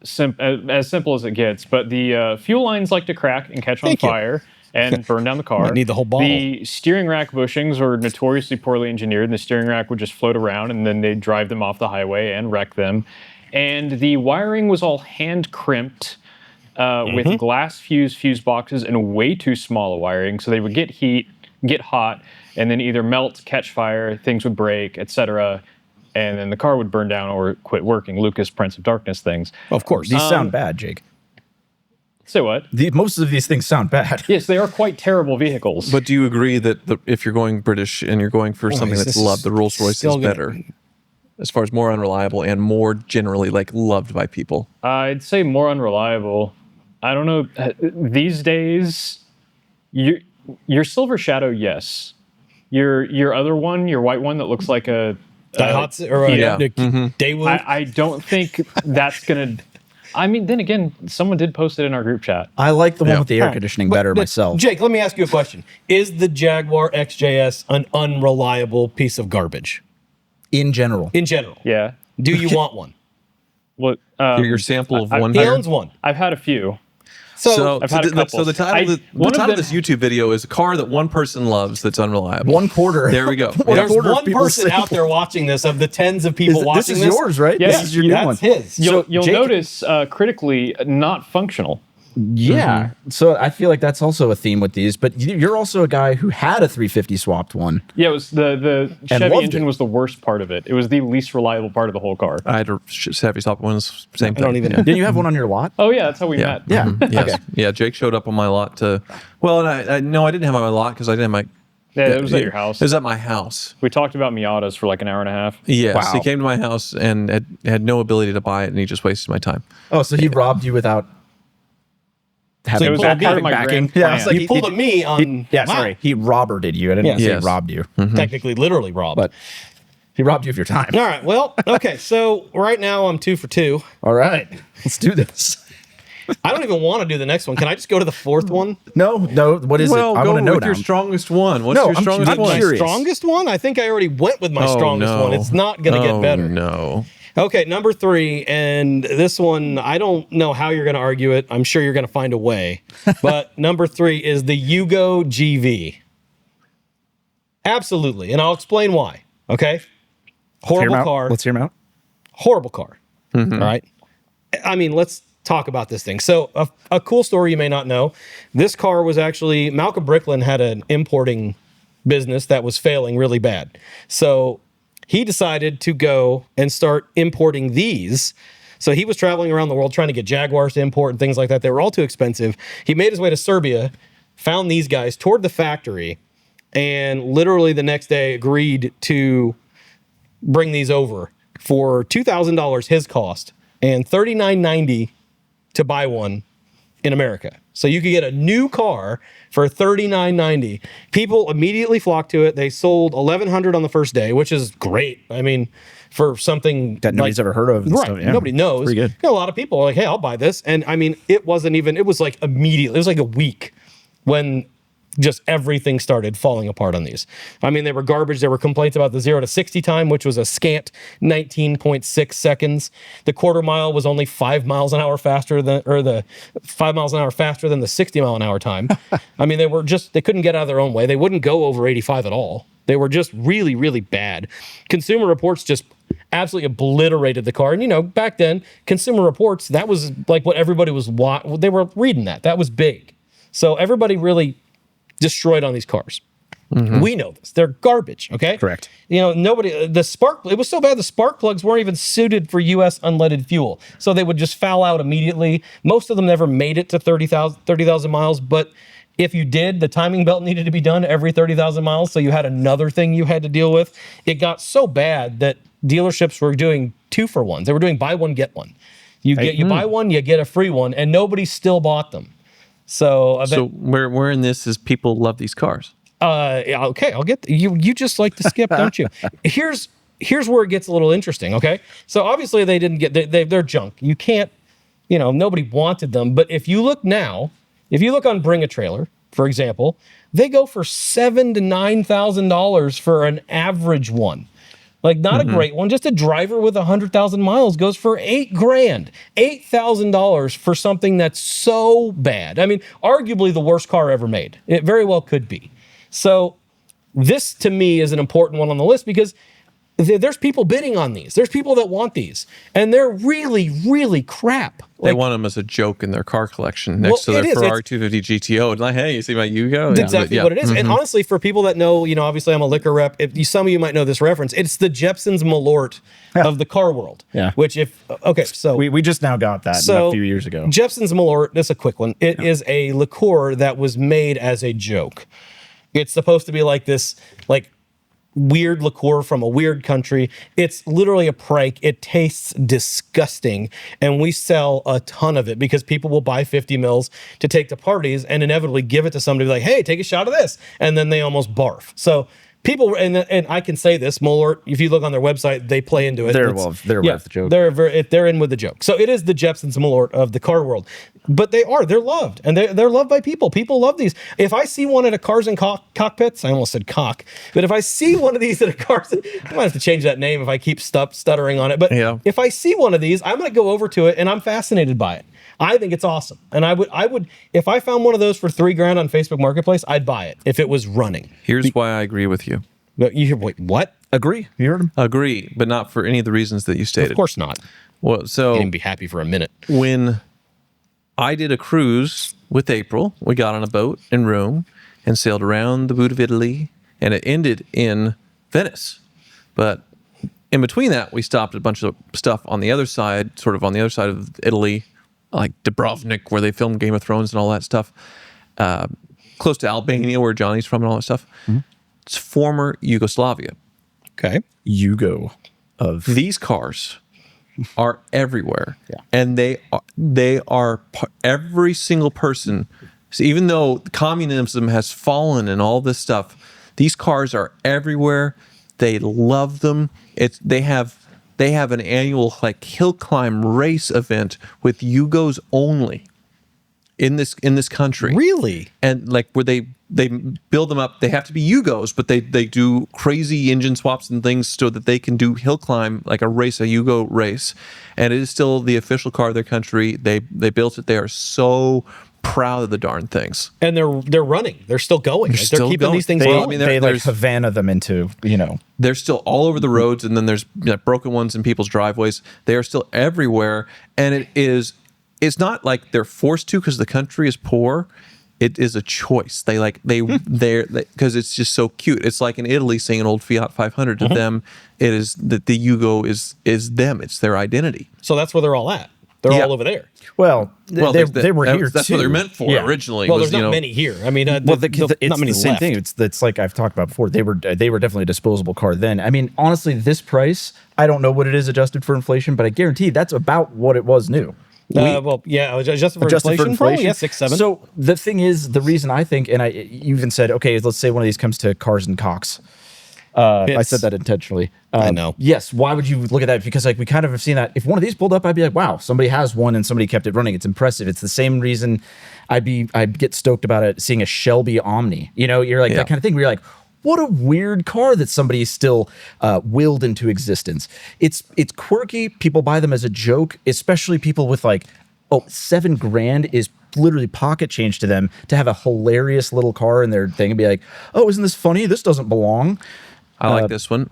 as simple as it gets, but the fuel lines like to crack and catch on fire. and burned down the car. Might need the whole bottle. The steering rack bushings were notoriously poorly engineered, and the steering rack would just float around, and then they'd drive them off the highway and wreck them. And the wiring was all hand crimped with glass fuse boxes and way too small a wiring, so they would get heat, get hot, and then either melt, catch fire, things would break, etc., and then the car would burn down or quit working. Lucas, Prince of Darkness things. Of course. These sound bad, Jake. Say what? Most of these things sound bad. Yes, they are quite terrible vehicles. But do you agree that if you're going British and you're going for something that's loved, the Rolls Royce is still better? As far as more unreliable and more generally loved by people. I'd say more unreliable. I don't know. These days, your Silver Shadow, yes. Your other one, your white one that looks like a Daihatsu or Daewoo. I don't think that's gonna. I mean, then again, someone did post it in our group chat. I like the one with the air conditioning better myself. Jake, let me ask you a question. Is the Jaguar XJS an unreliable piece of garbage? In general. In general. Yeah. Do you want one? Well, your sample of one. He owns one. I've had a few. So I've had a couple. So the title of this YouTube video is a car that one person loves that's unreliable. 1/4. There we go. there's one person out there watching this of the tens of people watching this. Is yours, right? Yeah, this is your new one. That's his. You'll Jake, notice critically not functional. Yeah. So I feel like that's also a theme with these. But you're also a guy who had a 350 swapped one. Yeah, it was the Chevy loved engine it. was the worst part of it. It was the least reliable part of the whole car. I had a Chevy stop ones, same thing. don't even- Yeah. Didn't you have one on your lot? Oh yeah, that's how we Yeah. met. Yeah. Mhm. Yes. Okay. Yeah, Jake showed up on my lot to. Well, and I didn't have it on my lot because I didn't have my. Yeah, it was at your house. It was at my house. We talked about Miatas for like an hour and a half. Yes, Wow. he came to my house and had no ability to buy it, and he just wasted my time. Oh, so he robbed you without having It was all part of my backing. grand plan. it's like you pulled a me on. Yeah, wow. sorry. He robbered you. I didn't say Yes. he robbed you. Technically, literally robbed. But he robbed you of your time. All right. Well, okay. So right now I'm 2 for 2. All right. Let's do this. I don't even want to do the next one. Can I just go to the fourth one? No. What is Well, it? I go want to know with now. your strongest one. What's No, your I'm strongest one? curious. Strongest one? I think I already went with my strongest no. one. It's not going to get better. No. Okay, number 3, and this one, I don't know how you're going to argue it. I'm sure you're going to find a way. But number 3 is the Yugo GV. Absolutely, and I'll explain why. Okay, horrible car. Let's hear him out. Horrible car. All right. I mean, let's talk about this thing. So, a cool story you may not know. This car was actually Malcolm Bricklin had an importing business that was failing really bad. So he decided to go and start importing these. So he was traveling around the world trying to get Jaguars to import and things like that. They were all too expensive. He made his way to Serbia, found these guys, toured the factory, and literally the next day agreed to bring these over for $2,000 his cost and $39.90 to buy one in America. So you could get a new car for $39.90. People immediately flocked to it. They sold 1,100 on the first day, which is great. I mean, for something That nobody's ever heard of. and right, stuff, yeah. nobody knows. Pretty good. You know, a lot of people are like, hey, I'll buy this. And I mean, it wasn't even, it was like immediately, it was like a week when just everything started falling apart on these. I mean, they were garbage. There were complaints about the 0 to 60 time, which was a scant 19.6 seconds. The quarter mile was only 5 miles an hour faster than, or the 5 miles an hour faster than the 60 mile an hour time. I mean, they couldn't get out of their own way. They wouldn't go over 85 at all. They were just really, really bad. Consumer Reports just absolutely obliterated the car. And, you know, back then, Consumer Reports, that was like what everybody was, they were reading that. That was big. So everybody really destroyed on these cars. We know this. They're garbage, okay? Correct. You know, it was so bad the spark plugs weren't even suited for U.S. unleaded fuel. So they would just foul out immediately. Most of them never made it to 30,000 miles, but if you did, the timing belt needed to be done every 30,000 miles, so you had another thing you had to deal with. It got so bad that dealerships were doing 2-for-1s. They were doing buy one, get one. You buy one, you get a free one, and nobody still bought them. So where in this is people love these cars? Okay, I'll get you just like to skip, don't you? Here's where it gets a little interesting, okay? So obviously they didn't get they're junk. You can't, nobody wanted them, but if you look now, if you look on Bring a Trailer, for example, they go for $7,000 to $9,000 for an average one. Like not a great one, just a driver with 100,000 miles goes for $8,000, $8,000 for something that's so bad. I mean, arguably the worst car ever made. It very well could be. So this to me is an important one on the list because there's people bidding on these. There's people that want these, and they're really, really crap. They want them as a joke in their car collection next to their Ferrari 250 GTO. And like, hey, you see my Yugo? That's exactly what it is. And honestly, for people that know, obviously I'm a liquor rep. Some of you might know this reference. It's the Jepson's Malort of the car world. Yeah. Which so we just now got that a few years ago. Jepson's Malort, that's a quick one. It is a liqueur that was made as a joke. It's supposed to be like this, weird liqueur from a weird country. It's literally a prank. It tastes disgusting, and we sell a ton of it because people will buy 50 mils to take to parties and inevitably give it to somebody like, hey, take a shot of this, and then they almost barf. So people, and I can say this, Malort, if you look on their website, they play into it. They're with the joke. They're in with the joke. So it is the Jepson's Malort of the car world. But they're loved, and they're loved by people. People love these. If I see one at a Cars and Cockpits, I almost said cock, but if I see one of these at a Cars, I might have to change that name if I keep stuttering on it. But if I see one of these, I'm going to go over to it, and I'm fascinated by it. I think it's awesome, and I would if I found one of those for $3,000 on Facebook Marketplace, I'd buy it if it was running. Here's why I agree with you. But wait, what? Agree. You heard him. Agree, but not for any of the reasons that you stated. Of course not. Well, so I didn't be happy for a minute. When I did a cruise with April, we got on a boat in Rome and sailed around the boot of Italy, and it ended in Venice. But in between that, we stopped at a bunch of stuff on the other side, sort of on the other side of Italy, like Dubrovnik, where they filmed Game of Thrones and all that stuff. Close to Albania, where Johnny's from and all that stuff. Mm-hmm. It's former Yugoslavia. Okay. These cars are everywhere, and they are every single person. So even though communism has fallen and all this stuff, these cars are everywhere. They love them. They have an annual hill climb race event with Yugos only in this country. Really? And where they build them up. They have to be Yugos, but they do crazy engine swaps and things so that they can do hill climb like a Yugo race. And it is still the official car of their country. They built it. They are so proud of the darn things. And they're running. They're still going. They're keeping these things going. They Havana them into, They're still all over the roads, and then there's broken ones in people's driveways. They are still everywhere, and it's not like they're forced to because the country is poor. It is a choice. They're because it's just so cute. It's like in Italy seeing an old Fiat 500. To them, it is that the Yugo is them. It's their identity. So that's where they're all at. They're all over there. Well, they were here That's too. what they're meant for originally. Well, there's not many here. I mean, it's not many the same left. thing. It's like I've talked about before. They were definitely a disposable car then. I mean, honestly, this price, I don't know what it is adjusted for inflation, but I guarantee that's about what it was new. Adjusted for inflation. Probably, 6, 7. So the thing is, the reason I think, and you even said, okay, let's say one of these comes to Cars and Cox. I said that intentionally. I know. Yes. Why would you look at that? Because we kind of have seen that. If one of these pulled up, I'd be like, wow, somebody has one and somebody kept it running. It's impressive. It's the same reason I'd get stoked about it seeing a Shelby Omni. You're like that kind of thing where you're like, what a weird car that somebody still willed into existence. It's quirky. People buy them as a joke, especially people with $7,000 is literally pocket change to them to have a hilarious little car in their thing and be like, oh, isn't this funny? This doesn't belong. I like this one.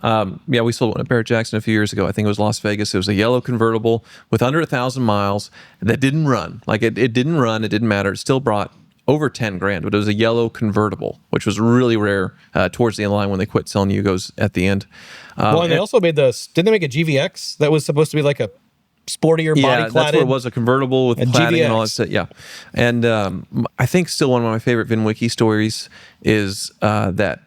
We sold one at Barrett Jackson a few years ago. I think it was Las Vegas. It was a yellow convertible with under 1,000 miles that didn't run. It didn't run. It didn't matter. It still brought over $10,000, but it was a yellow convertible, which was really rare towards the end of the line when they quit selling Yugos at the end. And they also made didn't they make a GVX that was supposed to be like a sportier body cladded? That's what it was, a convertible with cladding GVX. And all that stuff. Yeah. And I think still one of my favorite VinWiki stories is that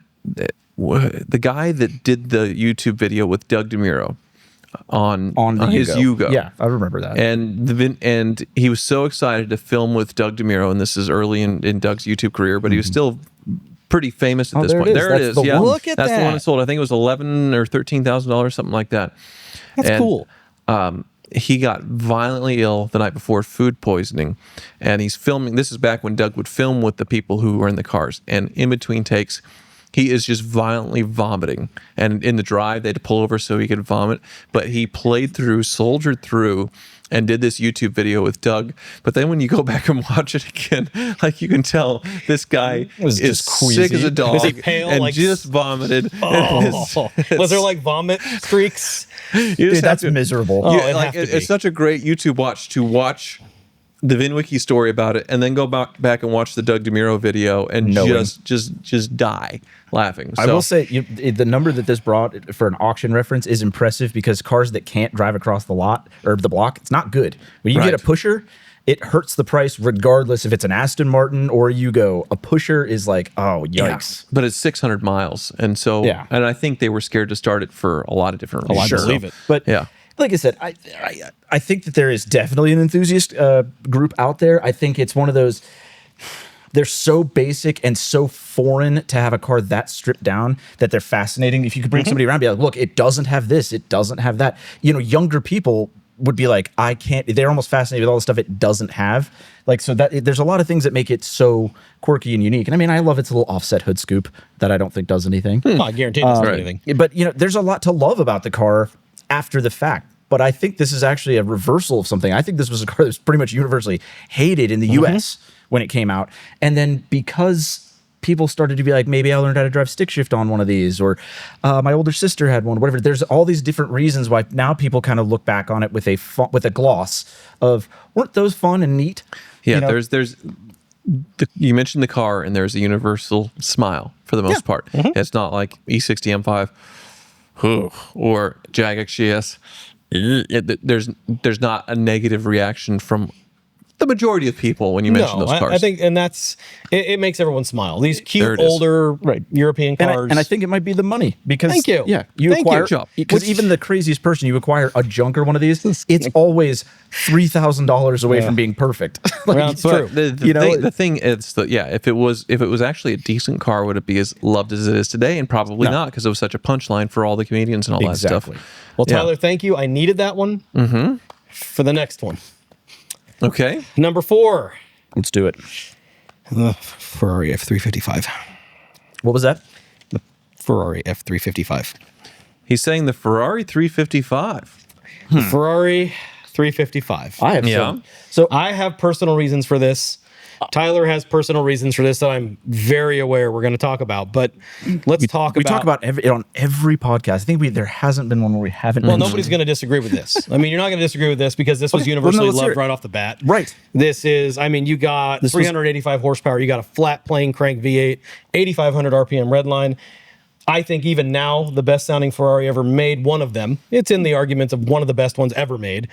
the guy that did the YouTube video with Doug DeMuro on his Yugo. Yeah, I remember that. And he was so excited to film with Doug DeMuro, and this is early in Doug's YouTube career, but he was still pretty famous at this point. There it is. Yeah, look at that. That's the one that sold. I think it was $11,000 or $13,000, something like that. That's cool. He got violently ill the night before, food poisoning, and he's filming. This is back when Doug would film with the people who were in the cars, and in between takes, he is just violently vomiting. And in the drive, they had to pull over so he could vomit. But he played through, soldiered through, and did this YouTube video with Doug. But then when you go back and watch it again, like you can tell this guy is just sick as a dog. Was he pale, and like, just vomited. Was there like vomit streaks? Dude, that's miserable. It's such a great YouTube watch to watch the VinWiki story about it, and then go back and watch the Doug DeMuro video and just die laughing. I will say the number that this brought for an auction reference is impressive because cars that can't drive across the lot or the block, it's not good. When you get a pusher, it hurts the price regardless if it's an Aston Martin or a Yugo. A pusher is like, oh, yikes. Yeah. But it's 600 miles. And so, and I think they were scared to start it for a lot of different reasons. I believe it. But like I said, I think that there is definitely an enthusiast group out there. I think it's one of those, they're so basic and so foreign to have a car that stripped down that they're fascinating. If you could bring somebody around and be like, look, it doesn't have this, it doesn't have that. You know, younger people would be like, I can't, they're almost fascinated with all the stuff it doesn't have. Like, so that there's a lot of things that make it so quirky and unique. And I mean, I love its little offset hood scoop that I don't think does anything. I guarantee it doesn't do anything. But, you know, there's a lot to love about the car after the fact. But I think this is actually a reversal of something. I think this was a car that was pretty much universally hated in the US when it came out. And then because people started to be like, maybe I learned how to drive stick shift on one of these, or my older sister had one, whatever. There's all these different reasons why now people kind of look back on it with a gloss of, weren't those fun and neat? Yeah, you know? You mentioned the car, and there's a universal smile for the most part. It's not like E60 M5 or Jag XGS. There's not a negative reaction from the majority of people when you mention those cars. I think, and that's it makes everyone smile. These cute older European cars, and I think it might be the money because thank you, you acquire because even the craziest person, you acquire a junker one of these, it's always $3,000 away from being perfect. It's true. The thing is that if it was actually a decent car, would it be as loved as it is today? And probably not, because it was such a punchline for all the comedians and all that stuff. Well, Tyler, thank you. I needed that one for the next one. Okay. Number 4. Let's do it. The Ferrari F355. What was that? The Ferrari F355. He's saying the Ferrari 355. The Ferrari 355. I have some. So I have personal reasons for this. Tyler has personal reasons for this that I'm very aware we're going to talk about, but let's talk about... We talk about it on every podcast. I think there hasn't been one where we haven't mentioned. Nobody's going to disagree with this. I mean, you're not going to disagree with this because this was universally loved right off the bat. Right. This is, I mean, you got 385 horsepower, you got a flat plane crank V8, 8,500 RPM redline. I think even now, the best sounding Ferrari ever made, one of them. It's in the arguments of one of the best ones ever made.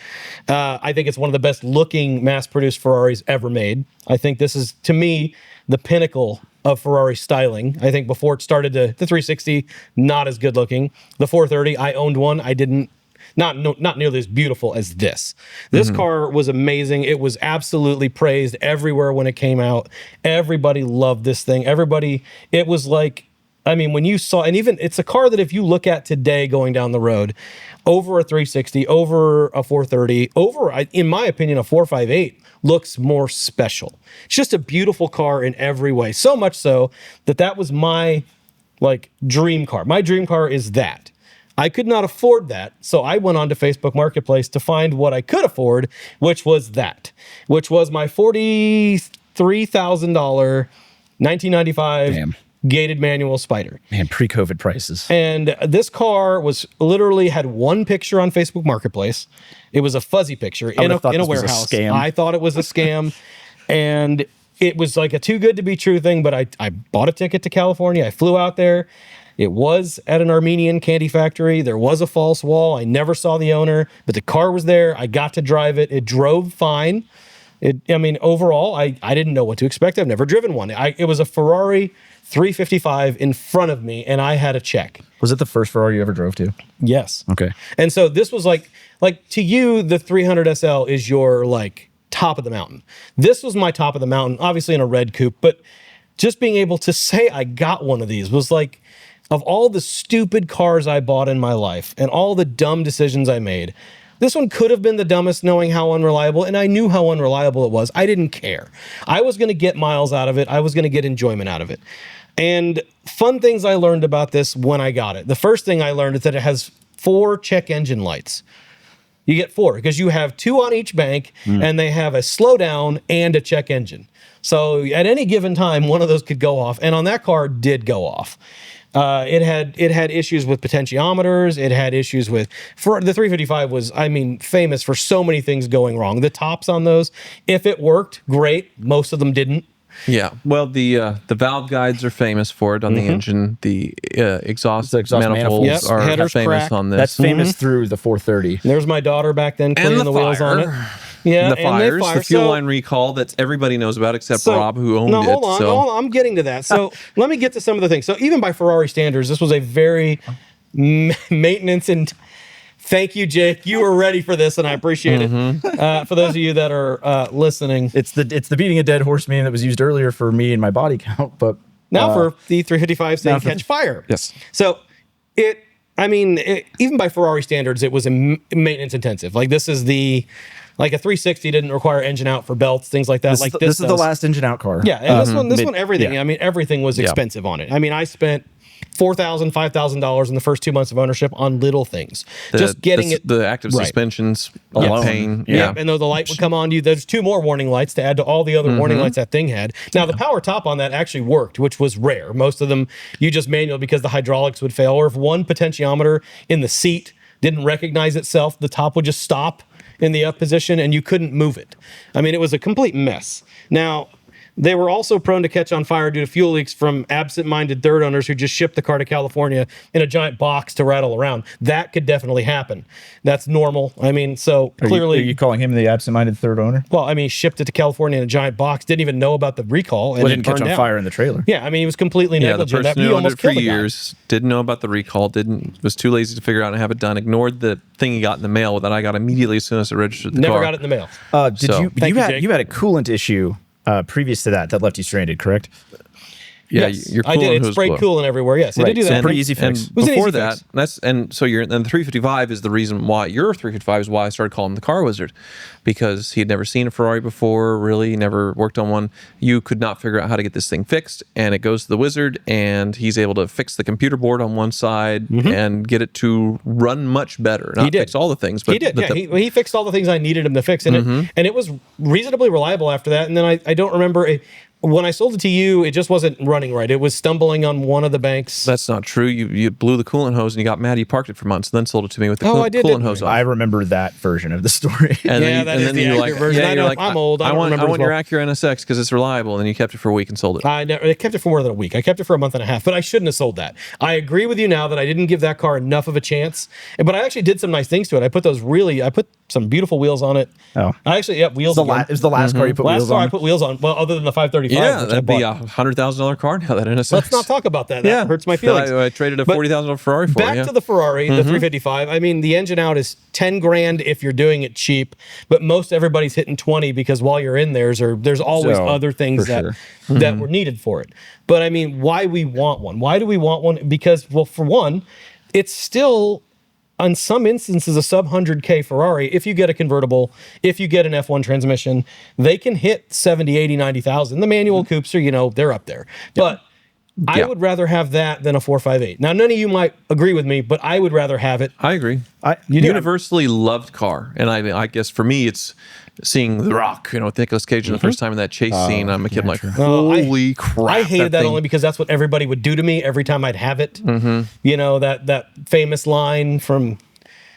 I think it's one of the best looking mass produced Ferraris ever made. I think this is, to me, the pinnacle of Ferrari styling. I think before it started the 360, not as good looking. The 430, I owned one. I didn't. Not nearly as beautiful as this. This car was amazing. It was absolutely praised everywhere when it came out. Everybody loved this thing. It was like, I mean, when you saw, and even it's a car that if you look at today going down the road, over a 360, over a 430, over, in my opinion, a 458 looks more special. It's just a beautiful car in every way. So much so that was my dream car. My dream car is that. I could not afford that, so I went on to Facebook Marketplace to find what I could afford, which was my $43,000 1995 gated manual Spider. Man, pre-COVID prices. And this car had one picture on Facebook Marketplace. It was a fuzzy picture in a warehouse. I thought it was a scam. And it was like a too good to be true thing, but I bought a ticket to California. I flew out there. It was at an Armenian candy factory. There was a false wall. I never saw the owner, but the car was there. I got to drive it. It drove fine. Overall, I didn't know what to expect. I've never driven one. It was a Ferrari 355 in front of me, and I had a check. Was it the first Ferrari you ever drove to? Yes. Okay. And so this was like to you, the 300 SL is your top of the mountain. This was my top of the mountain, obviously in a red coupe, but just being able to say I got one of these was like, of all the stupid cars I bought in my life and all the dumb decisions I made, this one could have been the dumbest, knowing how unreliable, and I knew how unreliable it was. I didn't care. I was going to get miles out of it. I was going to get enjoyment out of it. And fun things I learned about this when I got it. The first thing I learned is that it has 4 check engine lights. You get 4 because you have 2 on each bank, and they have a slowdown and a check engine. So at any given time, one of those could go off, and on that car did go off. It had issues with potentiometers. It had issues with the 355 was, I mean, famous for so many things going wrong. The tops on those, if it worked, great. Most of them didn't. Yeah, well, the valve guides are famous for it on the engine. The exhaust manifolds Yep, are headers famous crack. on this. That's famous through the 430. There's my daughter back then cleaning the wheels on it. Yeah, the fires, the fuel line recall that everybody knows about except Rob, who owned it. Hold on, I'm getting to that. So let me get to some of the things. So even by Ferrari standards, this was a very maintenance and thank you, Jake. You were ready for this, and I appreciate it. For those of you that are listening, It's the beating a dead horse meme that was used earlier for me and my body count, but now for the 355s, they catch fire. Yes. So even by Ferrari standards, it was maintenance intensive. Like this is like a 360 didn't require engine out for belts, things like that. This is the last engine out car. Yeah, and this one, everything. Yeah. I mean, everything was expensive on it. I mean, I spent $4,000, $5,000 in the first 2 months of ownership on little things. Just getting the active suspensions alone. Pain. Yeah, and though the light would come on you, there's 2 more warning lights to add to all the other warning lights that thing had. Now, the power top on that actually worked, which was rare. Most of them, you just manual because the hydraulics would fail, or if one potentiometer in the seat didn't recognize itself, the top would just stop in the up position and you couldn't move it. I mean, it was a complete mess. Now, they were also prone to catch on fire due to fuel leaks from absent-minded third owners who just shipped the car to California in a giant box to rattle around. That could definitely happen. That's normal. I mean, so clearly... Are you calling him the absent-minded third owner? Well, I mean, he shipped it to California in a giant box, didn't even know about the recall, and didn't catch on fire in the trailer. Yeah, I mean, he was completely negligent. The person who owned it for years didn't know about the recall, was too lazy to figure out and have it done, ignored the thing he got in the mail that I got immediately as soon as I registered the car. Never got it in the mail. You had a coolant issue previous to that led you stranded, correct? Yeah, yes, your I did. It sprayed coolant everywhere. Yes, it did do that. So pretty easy fix. And before that, the 355 is the reason why your 355 is why I started calling him the car wizard, because he had never seen a Ferrari before. Really, never worked on one. You could not figure out how to get this thing fixed, and it goes to the wizard, and he's able to fix the computer board on one side and get it to run much better. Not fix all the things, but he did. He fixed all the things I needed him to fix in it, and it was reasonably reliable after that. And then I don't remember. When I sold it to you, it just wasn't running right. It was stumbling on one of the banks. That's not true. You blew the coolant hose and you got mad. You parked it for months and then sold it to me with the coolant hose on. I remember that version of the story. And that is the accurate version. I know, I'm old. I want your Acura NSX because it's reliable. And then you kept it for a week and sold it. I kept it for more than a week. I kept it for a month and a half, but I shouldn't have sold that. I agree with you now that I didn't give that car enough of a chance. But I actually did some nice things to it. I put some beautiful wheels on it. Oh, I actually wheels. It was the last car you put wheels on. Last car I put wheels on. Well, other than the 535. Yeah, that'd be $100,000 car now. That NSX. Let's not talk about that. That hurts my feelings. I traded a $40,000 Ferrari for. Back to the Ferrari, the 355. I mean, the engine out is $10,000 if you're doing it cheap, but most everybody's hitting 20 because while you're in there's always other things that were needed for it. But I mean, why we want one? Why do we want one? Because, well, for one, it's still, on some instances, a sub 100K Ferrari. If you get a convertible, if you get an F1 transmission, they can hit 70, 80, 90,000. The manual coupes are, they're up there. But I would rather have that than a 458. Now, none of you might agree with me, but I would rather have it. I agree. Universally loved car. And I guess for me, it's seeing The Rock, with Nicolas Cage the first time in that chase scene. I'm a kid like, holy crap. I hated that only because that's what everybody would do to me every time I'd have it. That famous line from,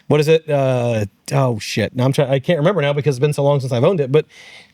what is it? Oh, shit. Now I can't remember now because it's been so long since I've owned it, but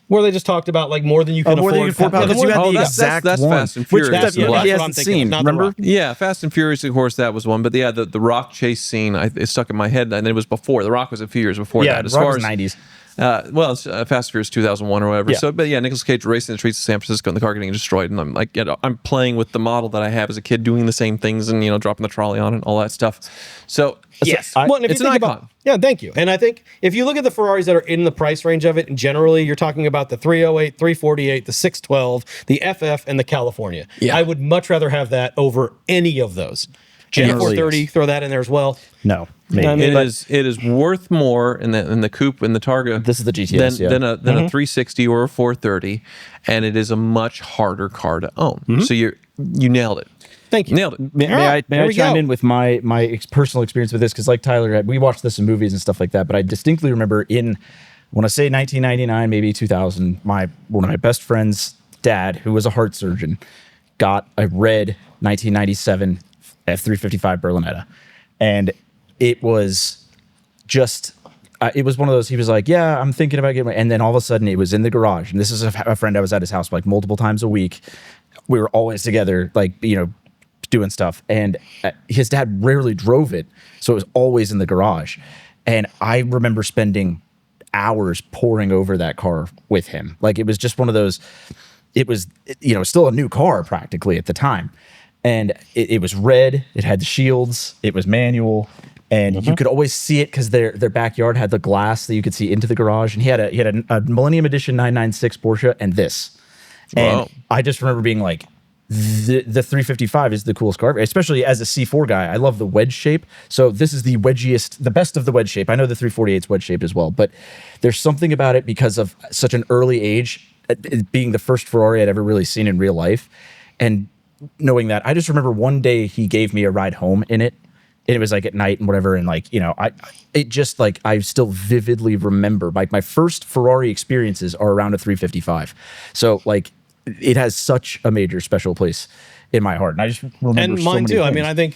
where they just talked about like more than you can afford. More than you can afford. You had the exact that's one. Fast and Furious. Which he hasn't seen, remember? Yeah, Fast and Furious, of course, that was one. But yeah, the Rock chase scene, it stuck in my head, and it was before. The Rock was a few years before that. As far as 90s. It's Fast and Furious 2001 or whatever. Yeah. So, but yeah, Nicolas Cage racing the streets of San Francisco and the car getting destroyed, and I'm like, I'm playing with the model that I have as a kid, doing the same things, and dropping the trolley on it, and all that stuff. So yes, it's an icon. Yeah, thank you. And I think if you look at the Ferraris that are in the price range of it, and generally you're talking about the 308, 348, the 612, the FF, and the California. Yeah. I would much rather have that over any of those. Generally, 430, throw that in there as well. No, maybe. It is worth more in the coupe and the Targa. This is the GTS than a 360 or a 430, and it is a much harder car to own. So you nailed it. Thank you. Nailed it. May I there we chime go. in with my personal experience with this? Because like Tyler, we watched this in movies and stuff like that, but I distinctly remember when I say 1999, maybe 2000, one of my best friends' dad, who was a heart surgeon, got a red 1997 F355 Berlinetta, and it was just. It was one of those, he was like, yeah, I'm thinking about getting and then all of a sudden it was in the garage. And this is a friend I was at his house like multiple times a week. We were always together, like, doing stuff. And his dad rarely drove it. So it was always in the garage. And I remember spending hours poring over that car with him. Like, it was just one of those, it was, still a new car practically at the time. And it was red. It had the shields. It was manual. And you could always see it because their backyard had the glass that you could see into the garage. And he had a Millennium Edition 996 Porsche and this. And I just remember being like, the 355 is the coolest car, especially as a C4 guy. I love the wedge shape. So this is the best of the wedge shape. I know the 348's wedge shape as well, but there's something about it because of such an early age, it being the first Ferrari I'd ever really seen in real life. And knowing that, I just remember one day he gave me a ride home in it. And it was like at night and whatever. And like, I still vividly remember like my first Ferrari experiences are around a 355. So like it has such a major special place in my heart. And I just remember And so mine many too. things.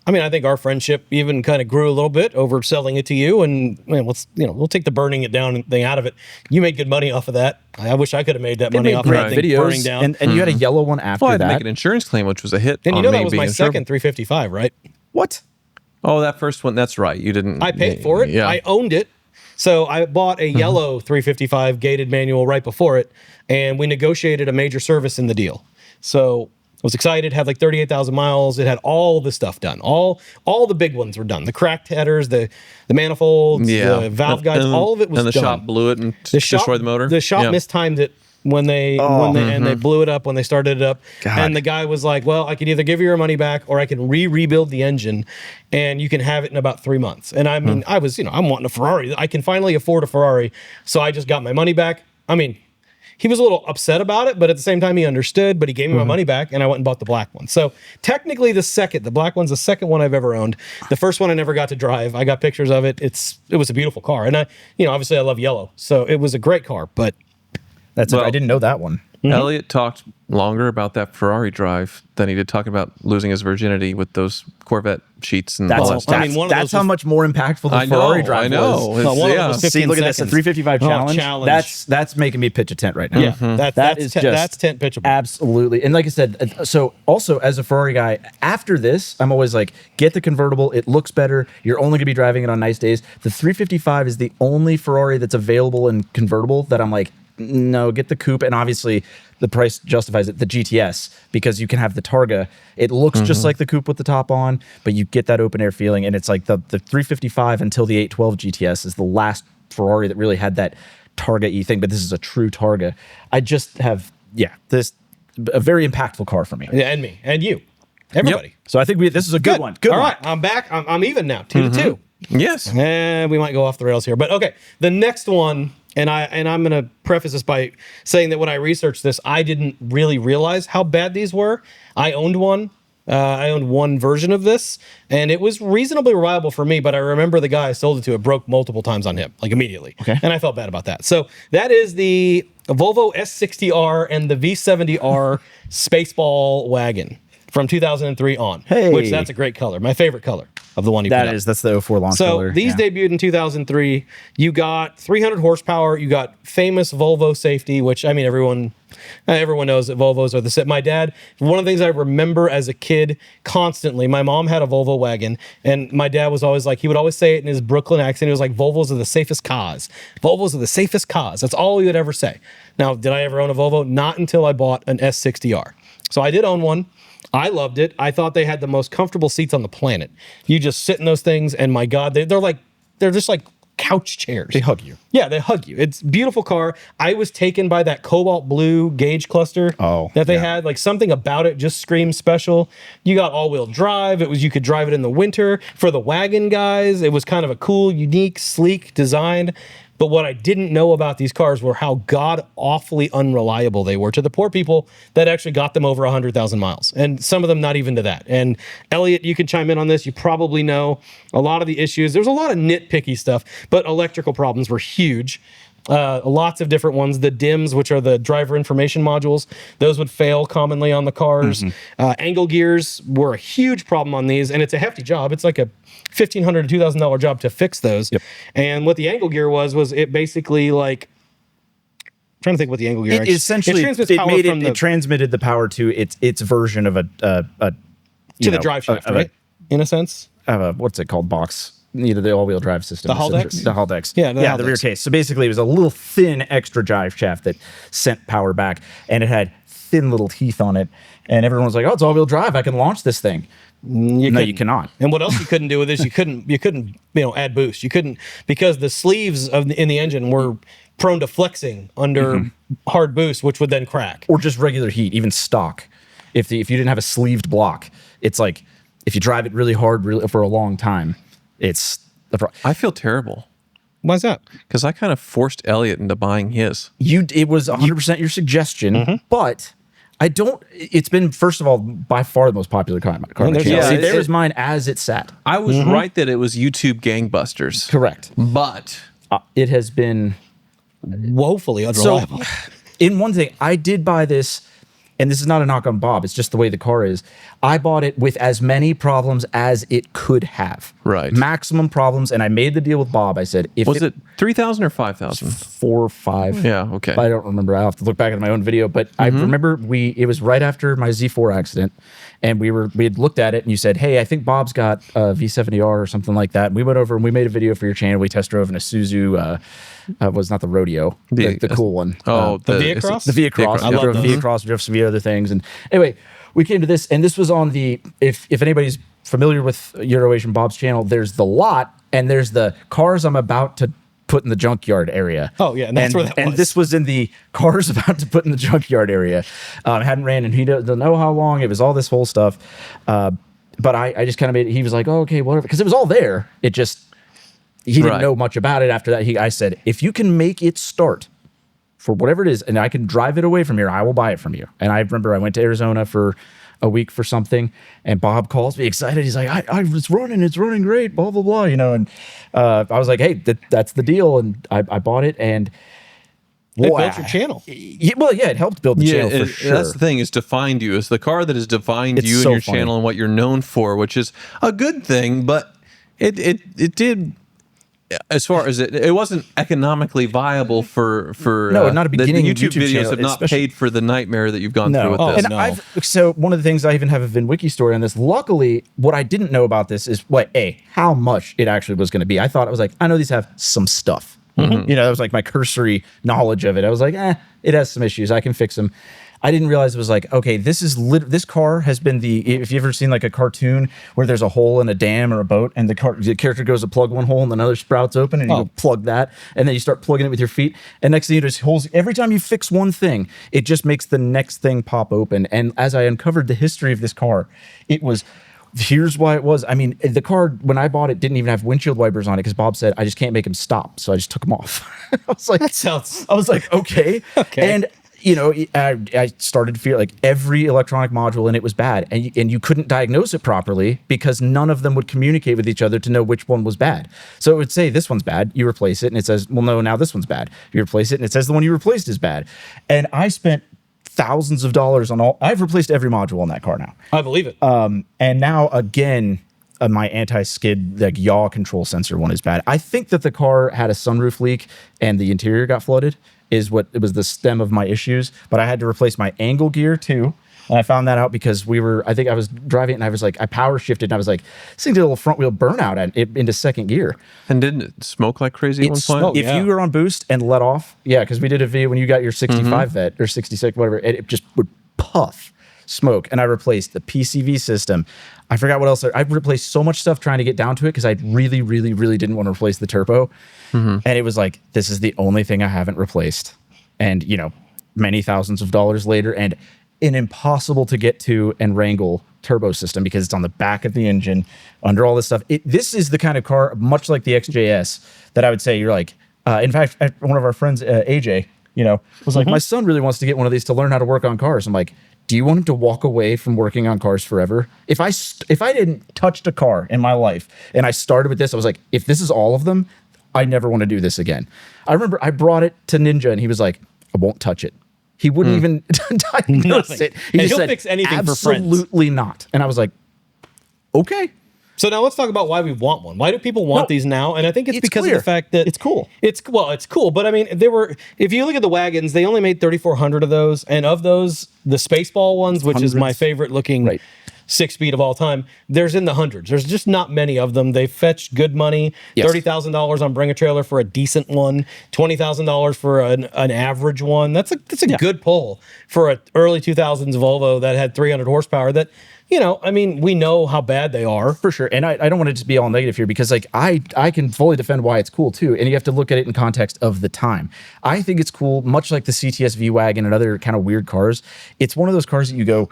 I think our friendship even kind of grew a little bit over selling it to you, and we'll take the burning it down thing out of it. You made good money off of that. I wish I could have made that money off of that thing burning down. And you had a yellow one after Well, I had to that. make an insurance claim, which was a hit. And on that me was being my insured. second 355, right? What? Oh, that first one. That's right. You didn't. I paid for it. Yeah. I owned it. So I bought a yellow 355 gated manual right before it, and we negotiated a major service in the deal. So I was excited, had like 38,000 miles. It had all the stuff done. All the big ones were done. The cracked headers, the manifolds, the valve guides, all of it was done. And the shop blew it and destroyed the motor? The shop mistimed it when they blew it up when they started it up. God. And the guy was like, well, I can either give you your money back or I can rebuild the engine and you can have it in about 3 months. And I mean, I was, I'm wanting a Ferrari. I can finally afford a Ferrari. So I just got my money back. I mean, he was a little upset about it, but at the same time he understood, but he gave me my money back and I went and bought the black one. So technically the black one's the second one I've ever owned. The first one I never got to drive. I got pictures of it. It was a beautiful car. And obviously I love yellow. So it was a great car, but I didn't know that one. Elliot talked longer about that Ferrari drive than he did talking about losing his virginity with those Corvette sheets and all that stuff. That's how much more impactful the Ferrari drive I know. was. It's- one of them yeah. was 15 See, look at this, a seconds. 355 challenge. challenge. That's making me pitch a tent right now. Yeah, that's tent pitchable. Absolutely. And like I said, so also as a Ferrari guy, after this, I'm always like, get the convertible. It looks better. You're only going to be driving it on nice days. The 355 is the only Ferrari that's available in convertible that I'm like, no, get the coupe. And obviously the price justifies it, the GTS, because you can have the Targa. It looks just like the coupe with the top on, but you get that open air feeling. And it's like the 355 until the 812 GTS is the last Ferrari that really had that Targa-y thing, but this is a true Targa. I just have, this a very impactful car for me. Yeah, and me and you, everybody. So I think this is a good one. Good All one. right, I'm back. I'm even now, 2-2. Yes. We might go off the rails here, but okay. The next one, and I'm going to preface this by saying that when I researched this, I didn't really realize how bad these were. I owned one. I owned one version of this, and it was reasonably reliable for me, but I remember the guy I sold it to, it broke multiple times on him, like immediately. Okay. And I felt bad about that. So that is the Volvo S60R and the V70R Spaceball wagon from 2003 on. Hey. Which that's a great color. My favorite color of the one you put up. That's the 04 launch So color. these debuted in 2003. You got 300 horsepower. You got famous Volvo safety, which I mean everyone knows that Volvos are the same. My dad, one of the things I remember as a kid constantly, my mom had a Volvo wagon, and my dad was always like, he would always say it in his Brooklyn accent. He was like, Volvos are the safest cars. Volvos are the safest cars. That's all he would ever say. Now, did I ever own a Volvo? Not until I bought an S60R. So I did own one. I loved it. I thought they had the most comfortable seats on the planet. You just sit in those things, and my God, they're just like couch chairs. They hug you. Yeah, they hug you. It's a beautiful car. I was taken by that cobalt blue gauge cluster that they had. Like something about it just screams special. You got all-wheel drive. You could drive it in the winter. For the wagon guys, it was kind of a cool, unique, sleek design. But what I didn't know about these cars were how god-awfully unreliable they were to the poor people that actually got them over 100,000 miles. And some of them not even to that. And Elliot, you can chime in on this. You probably know a lot of the issues. There's a lot of nitpicky stuff, but electrical problems were huge. Lots of different ones. The DIMMs, which are the driver information modules, those would fail commonly on the cars. Angle gears were a huge problem on these, and it's a hefty job. It's like a $1,500 to $2,000 job to fix those. Yep. And what the angle gear was it basically like, I'm trying to think what the angle gear it essentially it transmitted the power to its version of the drive shaft, right? In a sense, what's it called? Box. The all-wheel drive system. The Haldex? The Haldex. Yeah, the rear case. So basically, it was a little thin extra drive shaft that sent power back, and it had thin little teeth on it. And everyone was like, "Oh, it's all-wheel drive. I can launch this thing." No, you cannot. And what else you couldn't do with this? You couldn't add boost. You couldn't, because the sleeves in the engine were prone to flexing under hard boost, which would then crack. Or just regular heat, even stock. If you didn't have a sleeved block, it's like if you drive it really hard for a long time. I feel terrible. Why's that? Because I kind of forced Elliot into buying his. It was 100% your suggestion, but I don't. It's been, first of all, by far the most popular car. There was mine as it sat. I was right that it was YouTube gangbusters. Correct, but it has been woefully unreliable. So, in one thing, I did buy this. And this is not a knock on Bob. It's just the way the car is. I bought it with as many problems as it could have. Right. Maximum problems. And I made the deal with Bob. I said, if was it 3,000 or 5,000? 4 or 5. Yeah. Okay. I don't remember. I'll have to look back at my own video. But I remember it was right after my Z4 accident. And we had looked at it and you said, hey, I think Bob's got a V70R or something like that. And we went over and we made a video for your channel. We test drove in a Suzu, was not the Rodeo, the cool one. Oh, the Via Cross? The Via Cross. I love Via Cross. We drove some other things. And anyway, we came to this, and this was on the, if anybody's familiar with Euroasian Bob's channel, there's the lot, and there's the cars I'm about to put in the junkyard area. Oh, yeah, and that's where that was. And this was in the cars about to put in the junkyard area. Hadn't ran, and he doesn't know how long. It was all this whole stuff. But I just kind of he was like, oh, okay, whatever. Because it was all there. It just, he didn't know much about it after that. I said, if you can make it start for whatever it is, and I can drive it away from here, I will buy it from you. And I remember I went to Arizona for a week for something, and Bob calls me excited. He's like, it's running great, blah, blah, blah, and I was like, hey, that's the deal. And I bought it, and it built your channel. It helped build the channel for sure. That's the thing, is defined you. It's the car that has defined you and your channel and what you're known for, which is a good thing, but it did, as far as it wasn't economically viable for not a beginning the YouTube videos channel, have not paid for the nightmare that you've gone through with this. And so one of the things, I even have a VinWiki story on this. Luckily, what I didn't know about this is how much it actually was going to be. I thought, I was like, I know these have some stuff. That was like my cursory knowledge of it. I was like, it has some issues. I can fix them. I didn't realize it was like, okay, this car has been if you've ever seen like a cartoon where there's a hole in a dam or a boat, and the character goes to plug one hole and another sprouts open, and you go plug that, and then you start plugging it with your feet, and next thing you know, there's holes. Every time you fix one thing, it just makes the next thing pop open. And as I uncovered the history of this car, here's why it was. I mean, the car, when I bought it, didn't even have windshield wipers on it because Bob said, I just can't make them stop. So I just took them off. I was like, okay. And I started to feel like every electronic module in it was bad, and you couldn't diagnose it properly because none of them would communicate with each other to know which one was bad. So it would say, this one's bad. You replace it, and it says, well, no, now this one's bad. You replace it, and it says the one you replaced is bad. And I spent thousands of dollars on I've replaced every module on that car now. I believe it. And now again, my anti-skid yaw control sensor one is bad. I think that the car had a sunroof leak and the interior got flooded. It was the stem of my issues. But I had to replace my angle gear too. And I found that out because I think I was driving it, and I was like, I power shifted, and I was like, this thing did a little front wheel burnout into second gear. And didn't it smoke like crazy at one point? If you were on boost and let off, because we did a video when you got your 65 vet or 66, whatever, it just would puff smoke. And I replaced the PCV system. I forgot what else. I replaced so much stuff trying to get down to it because I really, really, really didn't want to replace the turbo. And it was like, this is the only thing I haven't replaced. And, many thousands of dollars later, and an impossible to get to and wrangle turbo system because it's on the back of the engine under all this stuff. This is the kind of car, much like the XJS, that I would say you're like, In fact, one of our friends, AJ, was like, my son really wants to get one of these to learn how to work on cars. I'm like, do you want him to walk away from working on cars forever? If I didn't touch a car in my life and I started with this, I was like, if this is all of them, I never want to do this again. I remember I brought it to Ninja and he was like, I won't touch it. He wouldn't even diagnose it. He just he'll said, fix anything for friends. absolutely not. And I was like, okay. So now let's talk about why we want one. Why do people want these now? And I think it's because clear. of the fact that It's cool. It's cool. But I mean, if you look at the wagons, they only made 3,400 of those. And of those, the Spaceball ones, which is my favorite looking 6-speed of all time, there's in the hundreds. There's just not many of them. They fetch good money. Yes. $30,000 on Bring a Trailer for a decent one. $20,000 for an average one. That's a good pull for an early 2000s Volvo that had 300 horsepower. That, I mean, we know how bad they are. For sure. And I don't want it to be all negative here because I can fully defend why it's cool too. And you have to look at it in context of the time. I think it's cool, much like the CTS V-Wagon and other kind of weird cars. It's one of those cars that you go,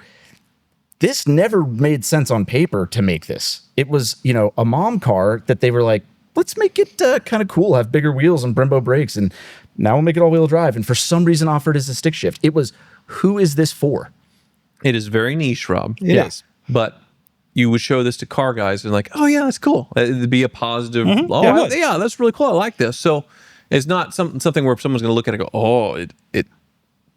this never made sense on paper to make this. It was, a mom car that they were like, let's make it kind of cool, have bigger wheels and Brembo brakes. And now we'll make it all-wheel drive. And for some reason offered as a stick shift. It was, who is this for? It is very niche, Rob. It is. But you would show this to car guys and like, oh yeah, that's cool. It'd be a positive. Oh yeah, that's really cool. I like this. So it's not something where someone's going to look at it and go, oh,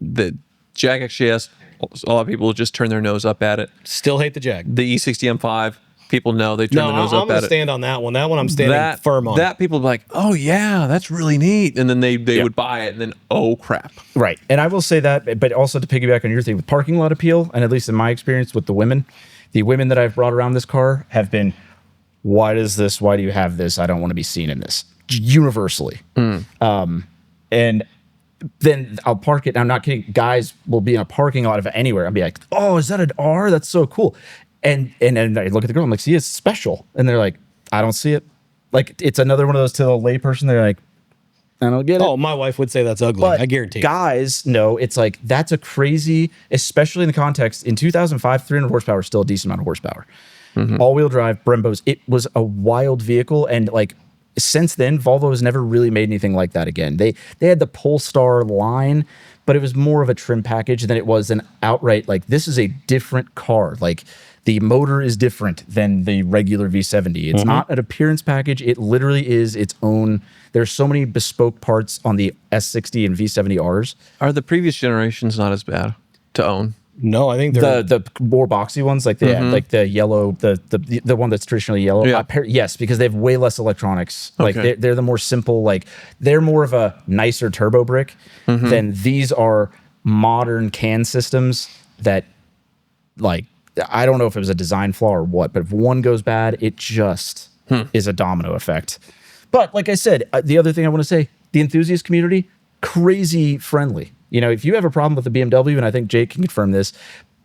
the Jag XJS. A lot of people just turn their nose up at it. Still hate the Jag. The E60 M5, people know they turn their nose up at it. I'm going to stand on that one. That one I'm standing firm on. That people be like, oh yeah, that's really neat. And then they would buy it and then, oh crap. Right. And I will say that, but also to piggyback on your thing with parking lot appeal, and at least in my experience with the women that I've brought around this car have been, why do you have this? I don't want to be seen in this. Universally. And then I'll park it. And I'm not kidding. Guys will be in a parking lot of anywhere. I'll be like, oh, is that an R? That's so cool. And then I look at the girl. I'm like, see, it's special. And they're like, I don't see it. Like, it's another one of those to the layperson. They're like, I don't get it. Oh, my wife would say that's ugly. But I guarantee. Guys know it's like, that's a crazy, especially in the context. In 2005, 300 horsepower is still a decent amount of horsepower. All-wheel drive, Brembos. It was a wild vehicle. And like, since then, Volvo has never really made anything like that again. They had the Polestar line, but it was more of a trim package than it was an outright, like, this is a different car. Like, the motor is different than the regular V70. It's not an appearance package. It literally is its own. There's so many bespoke parts on the S60 and V70Rs. Are the previous generations not as bad to own? No, I think they're the more boxy ones, like like the yellow, the one that's traditionally yellow. Yeah. Yes, because they have way less electronics. Like Okay. they're the more simple. Like they're more of a nicer turbo brick than these are modern CAN systems that, like, I don't know if it was a design flaw or what, but if one goes bad, it just is a domino effect. But like I said, the other thing I want to say, the enthusiast community, crazy friendly. If you have a problem with the BMW, and I think Jake can confirm this,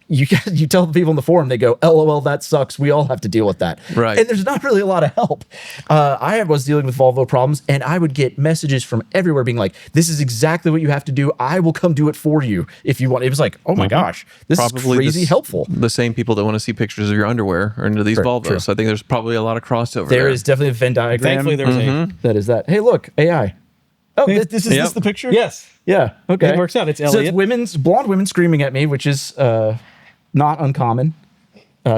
you tell the people in the forum, they go, LOL, that sucks. We all have to deal with that. Right. And there's not really a lot of help. I was dealing with Volvo problems, and I would get messages from everywhere being like, this is exactly what you have to do. I will come do it for you if you want. It was like, oh my gosh, this is crazy helpful. The same people that want to see pictures of your underwear are into these Volvos. True. So I think there's probably a lot of crossover There is definitely a Venn diagram. Thankfully, there's a. That is that. Hey, look, AI. Oh, this is this the picture? Yes. Yeah. Okay. It works out. It's So Elliot. it's blonde women screaming at me, which is not uncommon.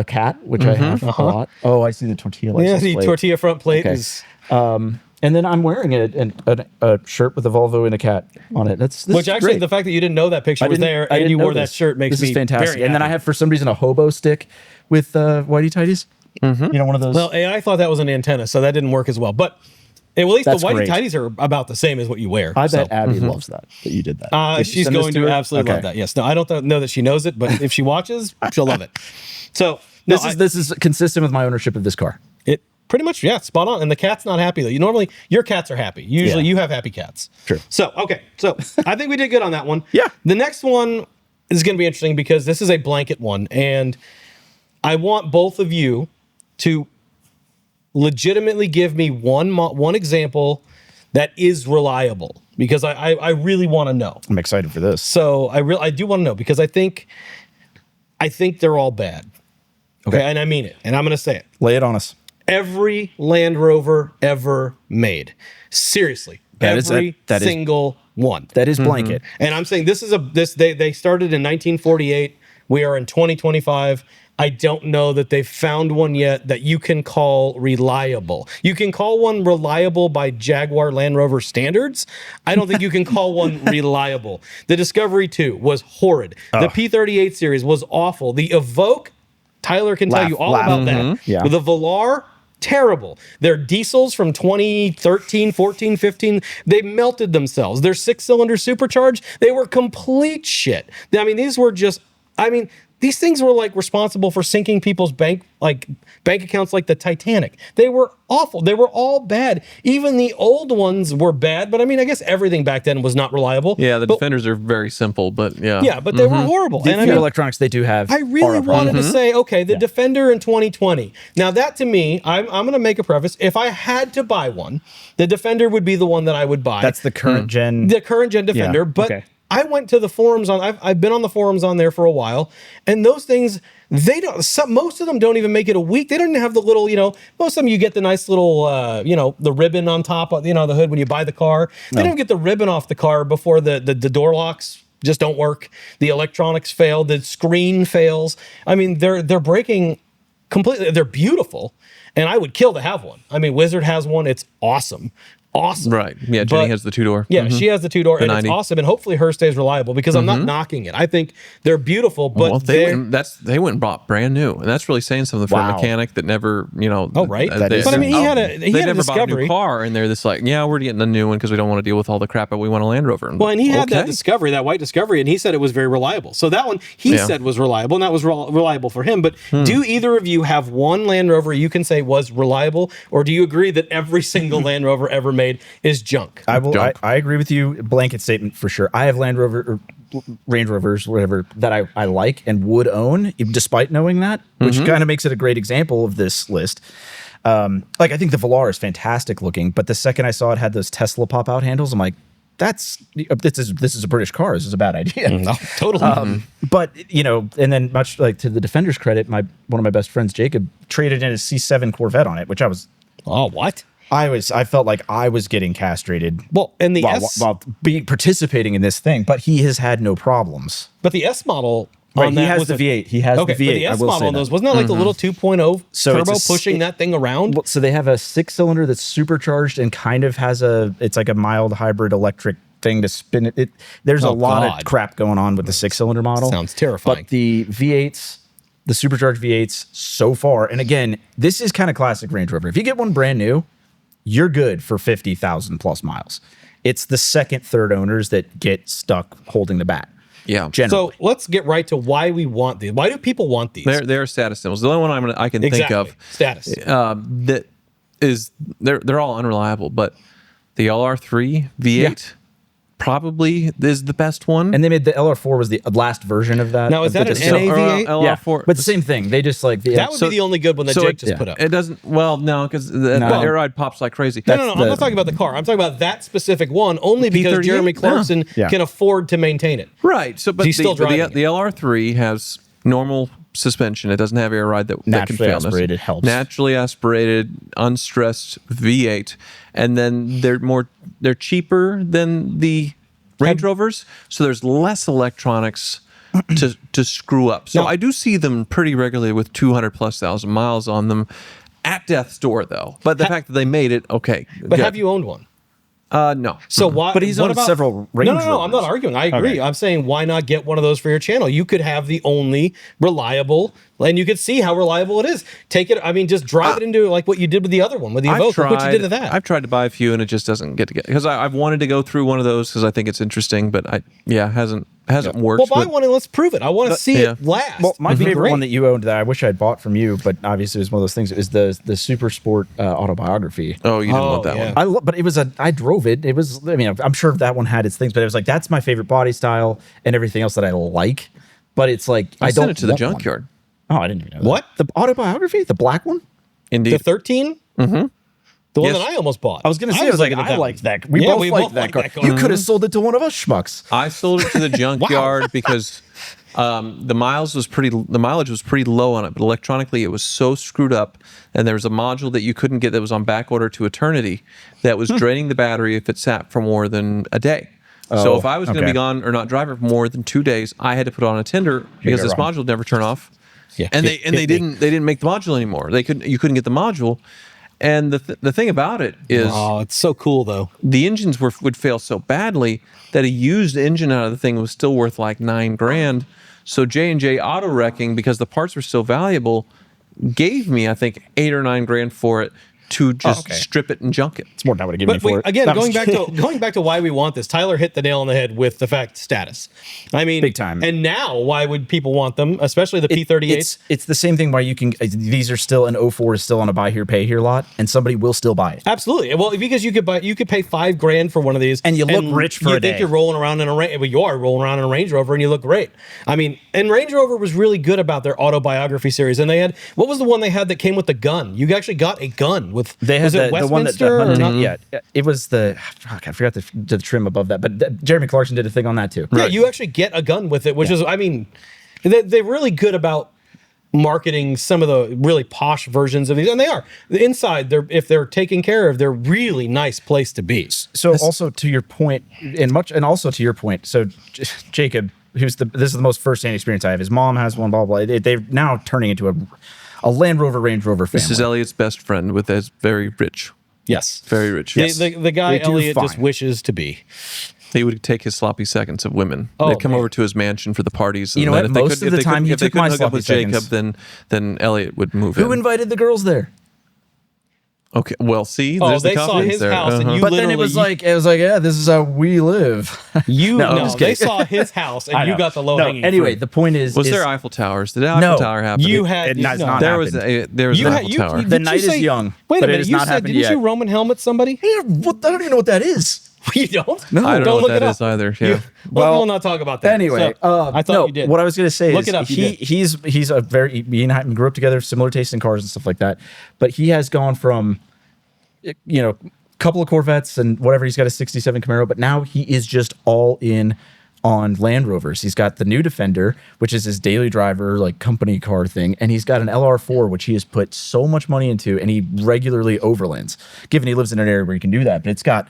Cat, which I have a lot. Oh, I see the tortilla. Yeah, license the plate. tortilla front plate Okay. is. And then I'm wearing a shirt with a Volvo and a cat on it. This Which is actually, great. the fact that you didn't know that picture was there I and didn't you know wore that this. shirt makes this me is fantastic. very And then I happy. have, for some reason, a hobo stick with whitey tighties. One of those. Well, I thought that was an antenna, so that didn't work as well. But at least That's the whitey great. tighties are about the same as what you wear. I so. bet Abby loves that you did that. Did you She's send this going to her? absolutely love Okay. that. Yes. No, I don't know that she knows it, but if she watches, she'll love it. So no, This is consistent with my ownership of this car. it pretty much, yeah, spot on. And the cat's not happy though. You normally your cats are happy. Usually Yeah. you have happy cats. True. So okay, so I think we did good on that one. Yeah. The next one is going to be interesting because this is a blanket one, and I want both of you to legitimately give me one example that is reliable because I really want to know. I'm excited for this. So I do want to know because I think they're all bad. Okay, and I mean it, and I'm going to say it. Lay it on us. Every Land Rover ever made. Seriously, Every single one. That is blanket. And I'm saying they started in 1948. We are in 2025. I don't know that they've found one yet that you can call reliable. You can call one reliable by Jaguar Land Rover standards. I don't think you can call one reliable. The Discovery 2 was horrid. The P38 series was awful. The Evoque, Tyler can tell you all about that. Yeah. The Velar, terrible. Their diesels from 2013, 14, 15, they melted themselves. Their 6-cylinder supercharged, they were complete shit. I mean, these things were like responsible for sinking people's bank accounts like the Titanic. They were awful. They were all bad. Even the old ones were bad, but I mean, I guess everything back then was not reliable. Yeah, the Defenders are very simple, but yeah. Yeah, but they were horrible. The electronics they do have. I really wanted to say, okay, the Defender in 2020. Now that to me, I'm going to make a preface. If I had to buy one, the Defender would be the one that I would buy. That's the current gen. The current gen Defender, but I went to the forums I've been on the forums on there for a while, and those things, most of them don't even make it a week. They don't even have the little, most of them you get the nice little, the ribbon on top of, the hood when you buy the car. They don't get the ribbon off the car before the door locks just don't work. The electronics fail. The screen fails. I mean, they're breaking completely. They're beautiful, and I would kill to have one. I mean, Wizard has one. It's awesome. Right. Yeah, Jenny has the 2-door. Yeah, she has the 2-door, and 90. It's awesome. And hopefully her stays reliable because I'm not knocking it. I think they're beautiful, but they went and bought brand new, and that's really saying something for a mechanic that never, Oh, right. But I mean, he had a never Discovery. Bought a new car, and they're just like, we're getting a new one because we don't want to deal with all the crap, but we want a Land Rover. And he had that Discovery, that white Discovery, and he said it was very reliable. So that one he said was reliable, and that was reliable for him. But do either of you have one Land Rover you can say was reliable, or do you agree that every single Land Rover ever made is junk? I agree with you. Blanket statement for sure. I have Land Rover or Range Rovers, whatever, that I like and would own, despite knowing that, which kind of makes it a great example of this list. I think the Velar is fantastic looking, but the second I saw it had those Tesla pop out handles, I'm like, this is a British car. This is a bad idea. No, totally. But and then much like to the Defender's credit, one of my best friends, Jacob, traded in his C7 Corvette on it, which I was. Oh, what? I felt like I was getting castrated. Well, and while participating in this thing, but he has had no problems. But the S model, right? He has the V8. He has the V8. But the S model on those wasn't that like the little 2.0 turbo pushing that thing around? So they have a 6-cylinder that's supercharged and kind of has it's like a mild hybrid electric thing to spin it. There's a lot of crap going on with the 6-cylinder model. Sounds terrifying. But the V8s. The supercharged V8s so far, and again, this is kind of classic Range Rover. If you get one brand new, you're good for 50,000 plus miles. It's the second, third owners that get stuck holding the bat. Yeah. Generally. So let's get right to why we want these. Why do people want these? They're status symbols. The only one I can think of status that is they're all unreliable, but the LR3 V8 probably is the best one. And they made the LR4 was the last version of that. Now is that an NAV8? LR4, but the same thing. They just like that would be the only good one that Jake just put up. It doesn't. Well, no, because the air ride pops like crazy. No. I'm not talking about the car. I'm talking about that specific one only because Jeremy Clarkson can afford to maintain it. Right. So, but he's still driving the LR3 has normal suspension. It doesn't have air ride that can fail. Aspirated helps. Naturally aspirated, unstressed V8, and then they're cheaper than the Range Rovers, so there's less electronics to screw up. So I do see them pretty regularly with 200,000+ miles on them at death's door, though. But the fact that they made it, okay. But have you owned one? No. So why? But he's owned several Range Rovers. No. I'm not arguing. I agree. Okay. I'm saying why not get one of those for your channel? You could have the only reliable, and you could see how reliable it is. Take it. I mean, just drive it into like what you did with the other one with the Evoque. Look what you did to that. I've tried to buy a few, and it just doesn't get because I've wanted to go through one of those because I think it's interesting, but hasn't worked. Well, buy one and let's prove it. I want to see it last. Well, my favorite one that you owned that I wish I'd bought from you, but obviously it was one of those things, is the Super Sport autobiography. Oh, you didn't want that one. But it was I drove it. It was, I mean, I'm sure that one had its things, but it was like, that's my favorite body style and everything else that I like. But it's like, I sent it to the junkyard. Oh, I didn't even know that. What? The autobiography? The black one? Indeed. The 13? Mm-hmm. The one that I almost bought. I was going to say, I liked that. We both liked that car. You could have sold it to one of us schmucks. I sold it to the junkyard because The mileage was pretty low on it, but electronically it was so screwed up. And there was a module that you couldn't get that was on back order to eternity that was draining the battery if it sat for more than a day. So if I was going to be gone or not driving for more than 2 days, I had to put on a tender because this module would never turn off. Yeah. And they didn't make the module anymore. You couldn't get the module. And the thing about it is, oh, it's so cool though. The engines would fail so badly that a used engine out of the thing was still worth like $9,000. So J&J Auto Wrecking, because the parts were so valuable, gave me I think $8 or $9,000 for it to just strip it and junk it. It's more than I would have given me for it. Again, going back to why we want this, Tyler hit the nail on the head with the fact status. I mean, big time. And now, why would people want them, especially the P38s? It's the same thing where you can. These are still an 04 is still on a buy here, pay here lot, and somebody will still buy it. Absolutely. Well, because you could pay $5,000 for one of these, and you look rich for a day. You think you're rolling around in a Range, well, you are rolling around in a Range Rover, and you look great. I mean, and Range Rover was really good about their autobiography series, and they had what was the one they had that came with the gun? You actually got a gun with. They had the one that it was the I forgot the trim above that, but Jeremy Clarkson did a thing on that too. Yeah, you actually get a gun with it, which is, I mean, they're really good about marketing some of the really posh versions of these, and they are. The inside, if they're taken care of, they're really nice place to be. So also to your point, and also to your point, so Jacob, this is the most first-hand experience I have. His mom has one, blah blah. They're now turning into a Land Rover, Range Rover family. This is Elliot's best friend with his very rich. Yes. Very rich. Yes. The guy Elliot just wishes to be. He would take his sloppy seconds of women. They'd come over to his mansion for the parties. You know what? Most of the time he took my sloppy Jacob, then Elliot would move in. Who invited the girls there? Okay, well, see, there's they saw his there. house, and you but then it was like, yeah, this is how we live. They saw his house, and you got the low hanging. Anyway, fruit. the point is, was there Eiffel Towers? Did Eiffel Tower happen? You had there was an Eiffel Tower. The night is young. Wait a minute, you said didn't you Roman helmet somebody? I don't even know what that is. You don't? No, I don't know what that is either. Yeah. Well, we'll not talk about that. Anyway, I thought you did. What I was going to say Look is it up, he's a very me and him grew up together, similar taste in cars and stuff like that. But he has gone from a couple of Corvettes and whatever. He's got a '67 Camaro, but now he is just all in on Land Rovers. He's got the new Defender, which is his daily driver, like company car thing, and he's got an LR4, which he has put so much money into, and he regularly overlands. Given he lives in an area where he can do that, but it's got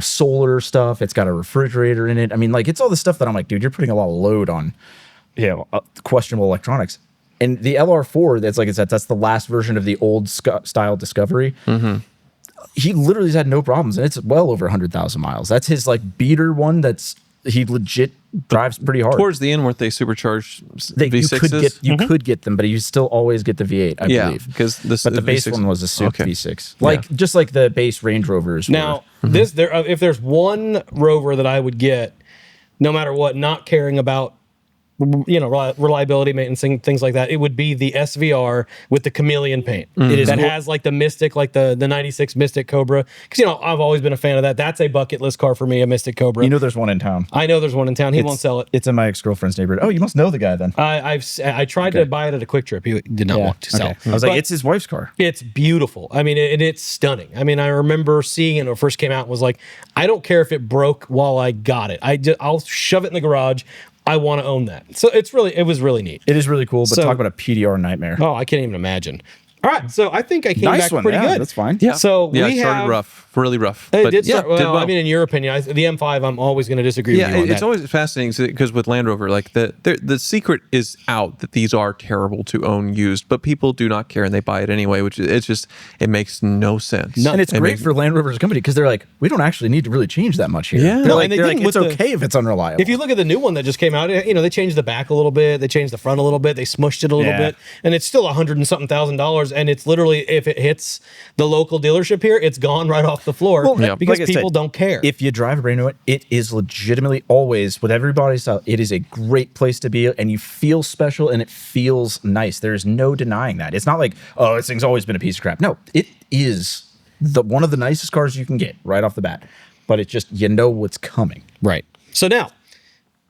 solar stuff. It's got a refrigerator in it. I mean, like, it's all the stuff that I'm like, dude, you're putting a lot of load on, questionable electronics. And the LR4, that's like I said, that's the last version of the old style Discovery. Mm-hmm. He literally has had no problems, and it's well over 100,000 miles. That's his like beater one. He legit drives pretty hard. Towards the end, weren't they supercharged V6s? You could get them, but you still always get the V8, I believe. But the base one was a Super V6, just like the base Range Rovers. Now, if there's one Rover that I would get, no matter what, not caring about reliability, maintenance, things like that, it would be the SVR with the chameleon paint. It is that has like the Mystic, like the 96 Mystic Cobra. Because I've always been a fan of that. That's a bucket list car for me, a Mystic Cobra. There's one in town. I know there's one in town. He won't sell it. It's in my ex-girlfriend's neighborhood. Oh, you must know the guy then. I tried to buy it at a Quick Trip. He did not want to sell. I was like, it's his wife's car. It's beautiful. I mean, it's stunning. I mean, I remember seeing it when it first came out and was like, I don't care if it broke while I got it. I'll shove it in the garage. I want to own that. So it was really neat. It is really cool, but talk about a PDR nightmare. Oh, I can't even imagine. All right, so I think I came back pretty good. That's fine. Yeah. So it started rough, really rough. It did start. Well, I mean, in your opinion, the M5, I'm always going to disagree with you on that. It's always fascinating because with Land Rover, like the secret is out that these are terrible to own used, but people do not care and they buy it anyway, which it makes no sense. And it's great for Land Rover's company because they're like, we don't actually need to really change that much here. Yeah. They're like it's okay if it's unreliable. If you look at the new one that just came out, they changed the back a little bit, they changed the front a little bit, they smushed it a little bit, and it's still $100 and something thousand, and it's literally, if it hits the local dealership here, it's gone right off the floor because people don't care. If you drive a brand new one, it is legitimately always, with everybody's style, it is a great place to be, and you feel special, and it feels nice. There's no denying that. It's not like, oh, this thing's always been a piece of crap. No, it is one of the nicest cars you can get right off the bat, but it's just, what's coming. Right. So now,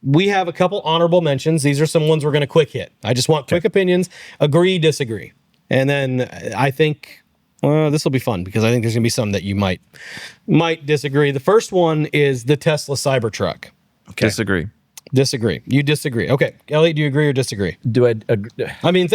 we have a couple honorable mentions. These are some ones we're going to quick hit. I just want quick opinions, agree, disagree. And then I think this will be fun because I think there's going to be some that you might disagree. The first one is the Tesla Cybertruck. Okay. Disagree. Disagree. You disagree. Okay, Elliot, do you agree or disagree? Do I agree? I mean,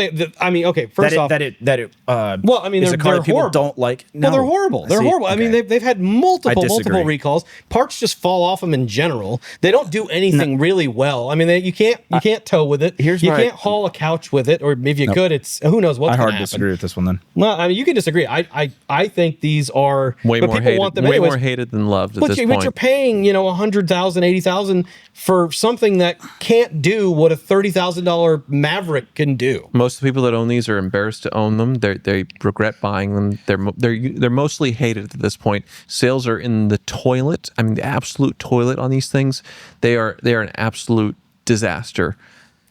okay. First off, well, I mean, is they're a car that people horrible. don't like. Well, they're horrible. They're horrible. I mean, they've had multiple recalls. Parts just fall off them in general. They don't do anything really well. I mean, you can't tow with it. You can't haul a couch with it, or if you could, it's who knows what's going to happen. I hard disagree with this one then. Well, I mean, you can disagree. I think these are way more hated. Want them way anyways. More hated than loved at this point. But you're paying, $100,000, $80,000 for something that can't do what a $30,000 Maverick can do. Most of the people that own these are embarrassed to own them. They regret buying them. They're mostly hated at this point. Sales are in the toilet. I mean, the absolute toilet on these things. They are an absolute disaster.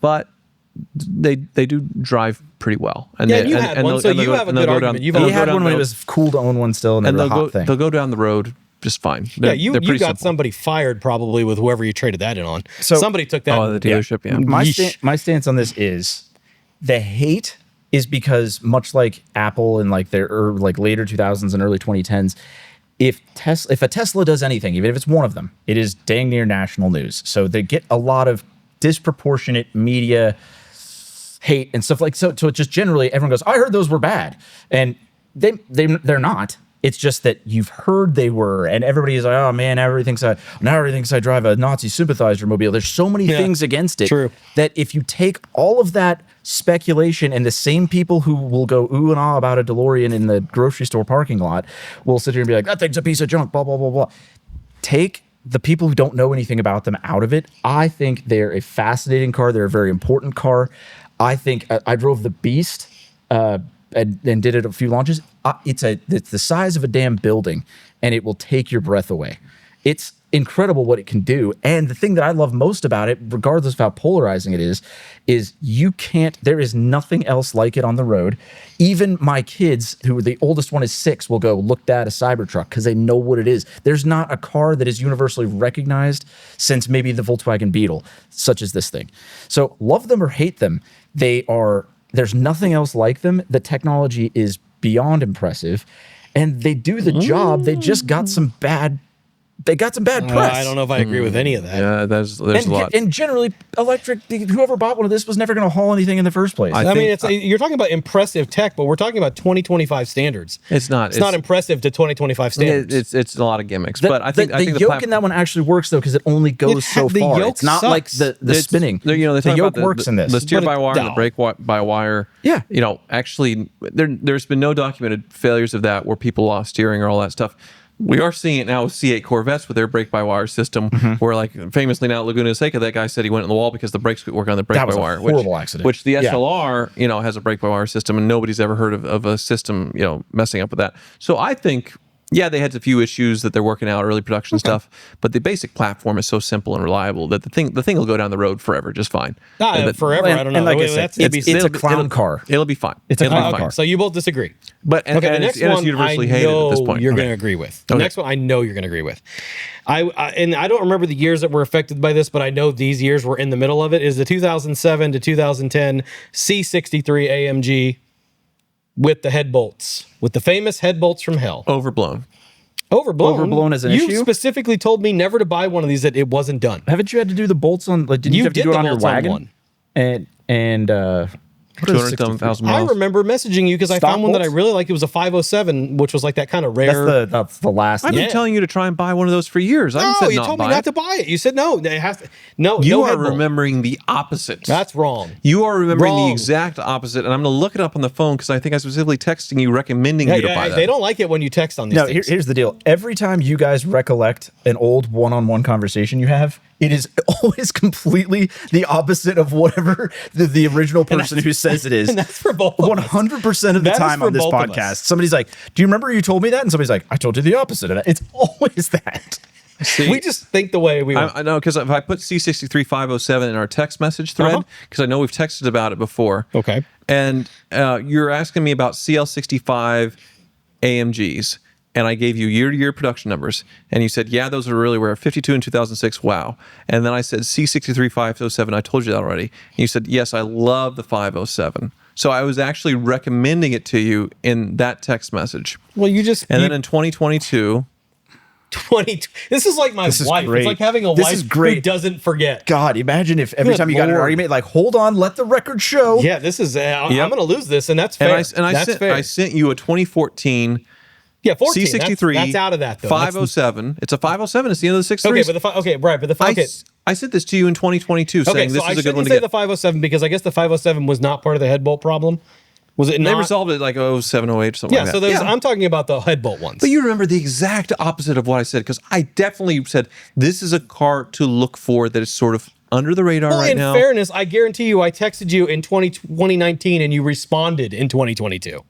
But they do drive pretty well. And you had one, so you have a good argument. You had one when it was cool to own one still, and they'll go down the road just fine. You got simple. Somebody fired probably with whoever you traded that in on. So somebody took that. Oh, the dealership. Yeah. My stance on this is the hate is because much like Apple in like their later 2000s and early 2010s, if a Tesla does anything, even if it's one of them, it is dang near national news. So they get a lot of disproportionate media hate and stuff like so. So it just generally everyone goes, I heard those were bad, and they're not. It's just that you've heard they were, and everybody is like, oh man, everything thinks I drive a Nazi sympathizer mobile. There's so many things against it that if you take all of that speculation, and the same people who will go ooh and ah about a DeLorean in the grocery store parking lot will sit here and be like, that thing's a piece of junk, blah, blah, blah, blah. Take the people who don't know anything about them out of it. I think they're a fascinating car. They're a very important car. I think I drove the Beast, and did it a few launches. It's the size of a damn building, and it will take your breath away. It's incredible what it can do. And the thing that I love most about it, regardless of how polarizing it is there is nothing else like it on the road. Even my kids, who the oldest one is 6, will go look at a Cybertruck because they know what it is. There's not a car that is universally recognized since maybe the Volkswagen Beetle, such as this thing. So love them or hate them, there's nothing else like them. The technology is beyond impressive, and they do the job. They just got some bad. They got some bad press. I don't know if I agree with any of that. Yeah, there's a lot. And generally, whoever bought one of this was never going to haul anything in the first place. I mean, you're talking about impressive tech, but we're talking about 2025 standards. It's not impressive to 2025 standards. It's a lot of gimmicks. But I think the yoke in that one actually works though, because it only goes so far. It's not like the spinning. They the yoke works in this. The steer by wire, the brake by wire. Yeah. Actually, there's been no documented failures of that where people lost steering or all that stuff. We are seeing it now with C8 Corvettes with their brake-by-wire system, where, like, famously now at Laguna Seca, that guy said he went in the wall because the brakes could work on the brake-by-wire. That was a horrible accident. Which the SLR, has a brake-by-wire system, and nobody's ever heard of a system, messing up with that. So I think, they had a few issues that they're working out, early production stuff, but the basic platform is so simple and reliable that the thing will go down the road forever just fine. Forever, I don't know. And like I said, it's a clown car. It'll be fine. It's a clown car. So you both disagree. But the next one it's universally hated at this point. You're going to agree with. The next one I know you're going to agree with. And I don't remember the years that were affected by this, but I know these years were in the middle of it. Is the 2007 to 2010 C63 AMG with the head bolts, with the famous head bolts from hell. Overblown as an issue? You specifically told me never to buy one of these, that it wasn't done. Haven't you had to do the bolts on? Like, did you have to do it on your wagon? And 200,000 miles. I remember messaging you because I found one that I really liked. It was a 507, which was like that kind of rare. That's the last. I've been telling you to try and buy one of those for years. I said you told me not to buy it. You said no. They have to. No, you are remembering the opposite. That's wrong. You are remembering the exact opposite, and I'm going to look it up on the phone because I think I specifically texting you recommending you to buy that. They don't like it when you text on these things. Here's the deal. Every time you guys recollect an old one-on-one conversation you have, it is always completely the opposite of whatever the original person who says it is. And that's for both 100% of the time on this podcast. Somebody's like, do you remember you told me that? And somebody's like, I told you the opposite. And it's always that. See, we just think the way we want. I know, because if I put C63507 in our text message thread, because I know we've texted about it before. Okay. And you're asking me about CL65 AMGs. And I gave you year-to-year production numbers. And you said, yeah, those are really rare. 52 in 2006, wow. And then I said, C63 507, I told you that already. And you said, yes, I love the 507. So I was actually recommending it to you in that text message. Well, then in 2022... This is like my wife. great. It's like having a This wife is great. who doesn't forget. God, imagine if every Good time you got in an Lord. argument, like, hold on, let the record show. Yeah, this is. I'm going to lose this, and that's fair. I sent you a 2014 yeah, 14. C63. That's out of that though. 507. It's a 507. It's the end of the 63. Okay, but the okay. I sent this to you in 2022 Okay, saying so this I is a good one shouldn't to say get. the 507 because I guess the 507 was not part of the head bolt problem. Was it They not? resolved it like 07, 08, something Yeah, like so that. there's, I'm talking about the head bolt ones. But you remember the exact opposite of what I said, because I definitely said this is a car to look for that is sort of under the radar right now. In fairness, I guarantee you, I texted you in 2019 and you responded in 2022.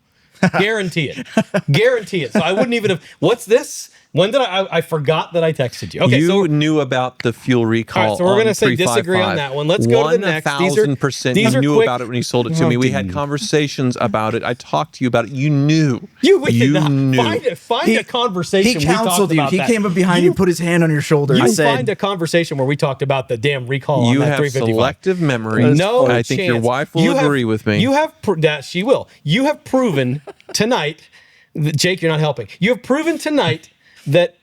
Guarantee it. Guarantee it. So I wouldn't even have. What's this? When did I forgot that I texted you. Okay, you knew about the fuel recall. All right, so we're going to say disagree on that one. Let's go to the next. 1,000%. These You are knew quick. about it when you sold it to me. We had conversations about it. I talked to you about it. You knew. You did not knew. find a conversation. He we talked counseled you. about He that. came up behind you, put his hand on your shoulder, You and said, find a conversation where we talked about the damn recall on You that have 355. selective memory. No I think your chance. wife will agree with me. You have that she will. You have proven tonight, Jake. You're not helping. You have proven tonight that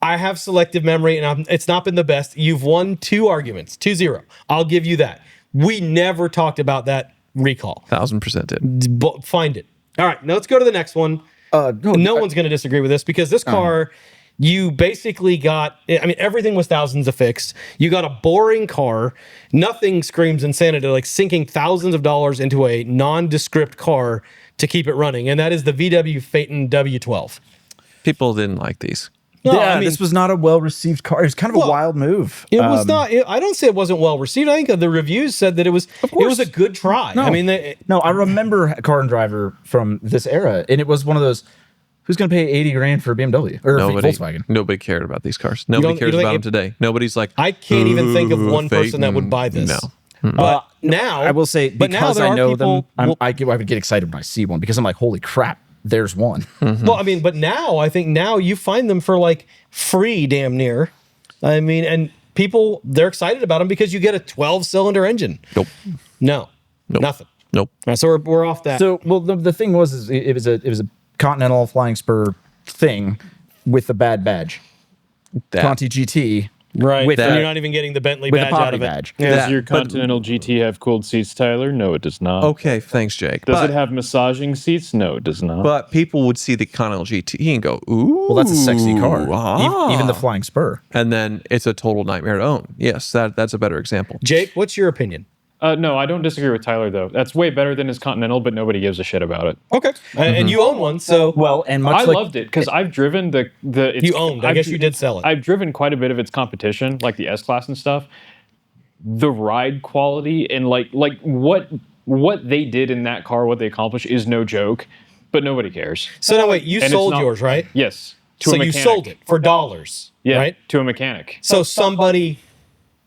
I have selective memory, and it's not been the best. You've won 2 arguments, 2-0. I'll give you that. We never talked about that recall. 1,000% did. Find it. All right, now let's go to the next one. No one's going to disagree with this because this car, you basically got, I mean, everything was thousands of fixed. You got a boring car. Nothing screams insanity like sinking thousands of dollars into a nondescript car to keep it running, and that is the VW Phaeton W12. People didn't like these. No, yeah, I mean, this was not a well-received car. It was kind of a wild move. It was not. I don't say it wasn't well received. I think the reviews said that it was. It was a good try. No, I mean, no, I remember Car and Driver from this era, and it was one of those. Who's going to pay $80,000 for a BMW or a Volkswagen? Nobody cared about these cars. Nobody cares about them today. Nobody's like. I can't even think of one person that would buy this. No. But now I will say because there I are know people, them, I would get excited when I see one because I'm like, holy crap, there's one. Well, I mean, but now I think now you find them for like free, damn near. I mean, and people they're excited about them because you get a 12-cylinder engine. Nope. No, nothing. Nope. All right, so we're off that. So, well, the thing was, is it was a Continental Flying Spur thing with the bad badge, Conti GT. Right, with and the- you're not even getting the Bentley with the badge out poverty of it. badge. Yeah. Does your Continental GT have cooled seats, Tyler? No, it does not. Okay, thanks, Jake. Does but, it have massaging seats? No, it does not. But people would see the Continental GT and go, "Ooh, Well, that's a sexy car. ah." Even the Flying Spur. And then it's a total nightmare to own. Yes, that's a better example. Jake, what's your opinion? No, I don't disagree with Tyler, though. That's way better than his Continental, but nobody gives a shit about it. Okay, and you own one, so Well, and much I like loved it because I've driven the it's, you owned. I guess you did sell it. I've driven quite a bit of its competition, like the S-Class and stuff. The ride quality and like what they did in that car, what they accomplished, is no joke. But nobody cares. So no, wait, you And it's sold not- yours, right? Yes. To So a you mechanic. sold it for dollars, Yeah. right? To a mechanic. So somebody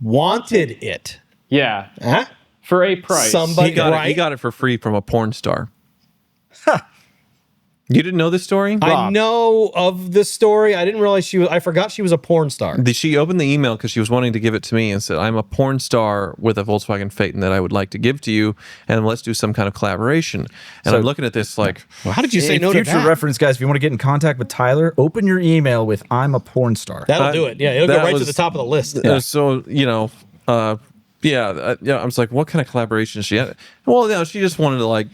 wanted it. Yeah. Huh? For a price. Somebody- He got right? it for free from a porn star. You didn't know this story? I know of this story. I didn't realize I forgot she was a porn star. She opened the email because she was wanting to give it to me and said, "I'm a porn star with a Volkswagen Phaeton that I would like to give to you, and let's do some kind of collaboration." And I'm looking at this like, Well, how did you say in no to future that? reference, guys, if you want to get in contact with Tyler, open your email with "I'm a porn star." That'll do it. Yeah, it'll go that right to was- the top of the list. So yeah. I was like, what kind of collaboration is she at? Well, she just wanted to like,